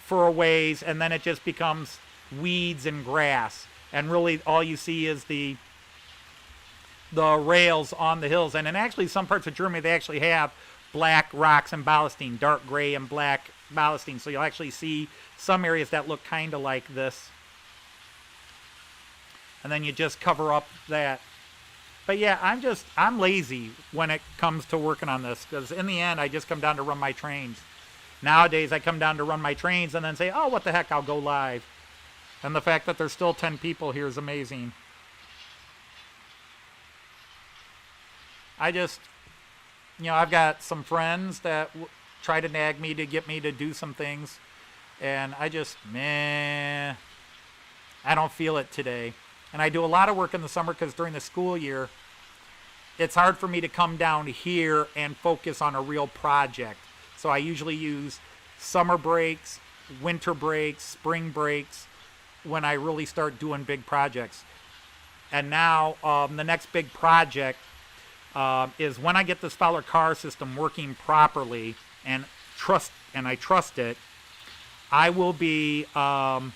[SPEAKER 1] for a ways, and then it just becomes weeds and grass. And really all you see is the rails on the hills. And in actually some parts of Germany, they actually have black rocks and ballasting, dark gray and black ballasting. So you'll actually see some areas that look kind of like this. And then you just cover up that. But yeah, I'm lazy when it comes to working on this, because in the end, I just come down to run my trains. Nowadays, I come down to run my trains and then say, oh, what the heck, I'll go live. And the fact that there's still 10 people here is amazing. I just, I've got some friends that try to nag me to get me to do some things. And I just, I don't feel it today. And I do a lot of work in the summer because during the school year, it's hard for me to come down here and focus on a real project. So I usually use summer breaks, winter breaks, spring breaks when I really start doing big projects. And now the next big project is when I get this Fowler car system working properly and I trust it, I will be, I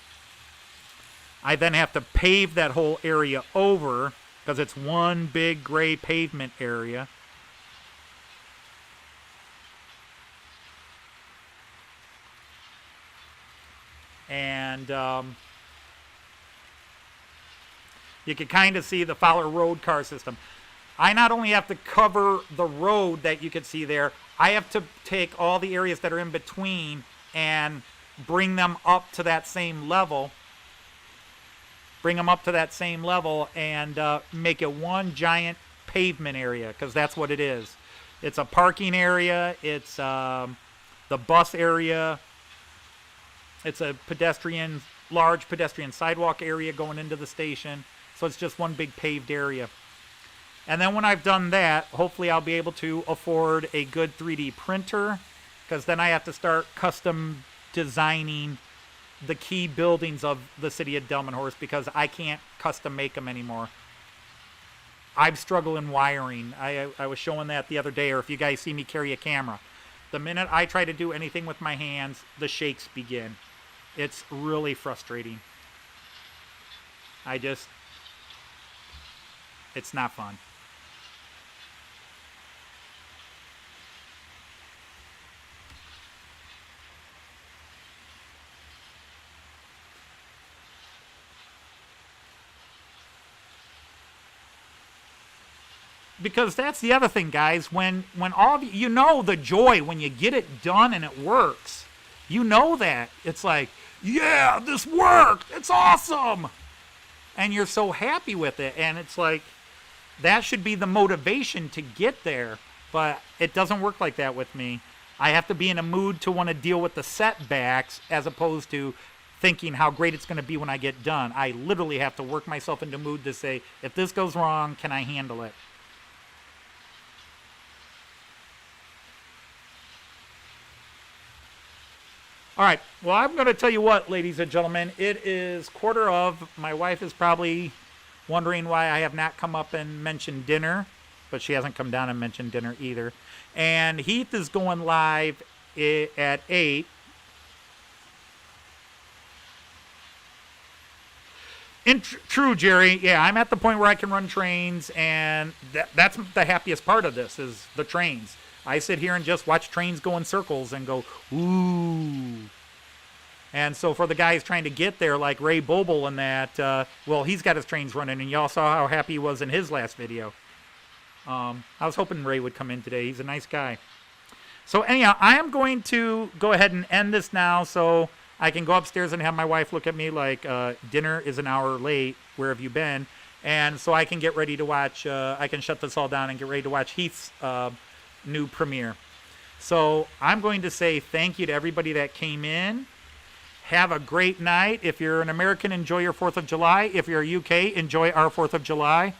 [SPEAKER 1] then have to pave that whole area over because it's one big gray pavement area. And you can kind of see the Fowler road car system. I not only have to cover the road that you can see there, I have to take all the areas that are in between and bring them up to that same level. And make it one giant pavement area, because that's what it is. It's a parking area. It's the bus area. It's a large pedestrian sidewalk area going into the station. So it's just one big paved area. And then when I've done that, hopefully I'll be able to afford a good 3D printer, because then I have to start custom designing the key buildings of the city of Delmenhorst, because I can't custom make them anymore. I've struggled in wiring. I was showing that the other day, or if you guys see me carry a camera. The minute I try to do anything with my hands, the shakes begin. It's really frustrating. It's not fun. Because that's the other thing, guys. When all of you know the joy when you get it done and it works. You know that. It's like, yeah, this worked. It's awesome. And you're so happy with it. And it's like, that should be the motivation to get there. But it doesn't work like that with me. I have to be in a mood to want to deal with the setbacks as opposed to thinking how great it's going to be when I get done. I literally have to work myself into mood to say, if this goes wrong, can I handle it? All right, well, I'm going to tell you what, ladies and gentlemen. It is 1:15. My wife is probably wondering why I have not come up and mentioned dinner, but she hasn't come down and mentioned dinner either. And Heath is going live at 8. True, Jerry. Yeah, I'm at the point where I can run trains, and that's the happiest part of this is the trains. I sit here and just watch trains go in circles and go, ooh. And so for the guys trying to get there, like Ray Boble and that, well, he's got his trains running, and y'all saw how happy he was in his last video. I was hoping Ray would come in today. He's a nice guy. So anyhow, I am going to go ahead and end this now so I can go upstairs and have my wife look at me like dinner is an hour late. Where have you been? And so I can get ready to watch, I can shut this all down and get ready to watch Heath's new premiere. So I'm going to say thank you to everybody that came in. Have a great night. If you're an American, enjoy your 4th of July. If you're UK, enjoy our 4th of July.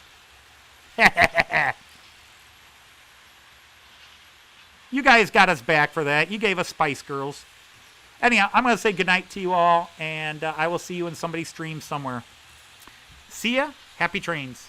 [SPEAKER 1] You guys got us back for that. You gave us Spice Girls. Anyhow, I'm going to say goodnight to you all, and I will see you in somebody's stream somewhere. See ya. Happy trains.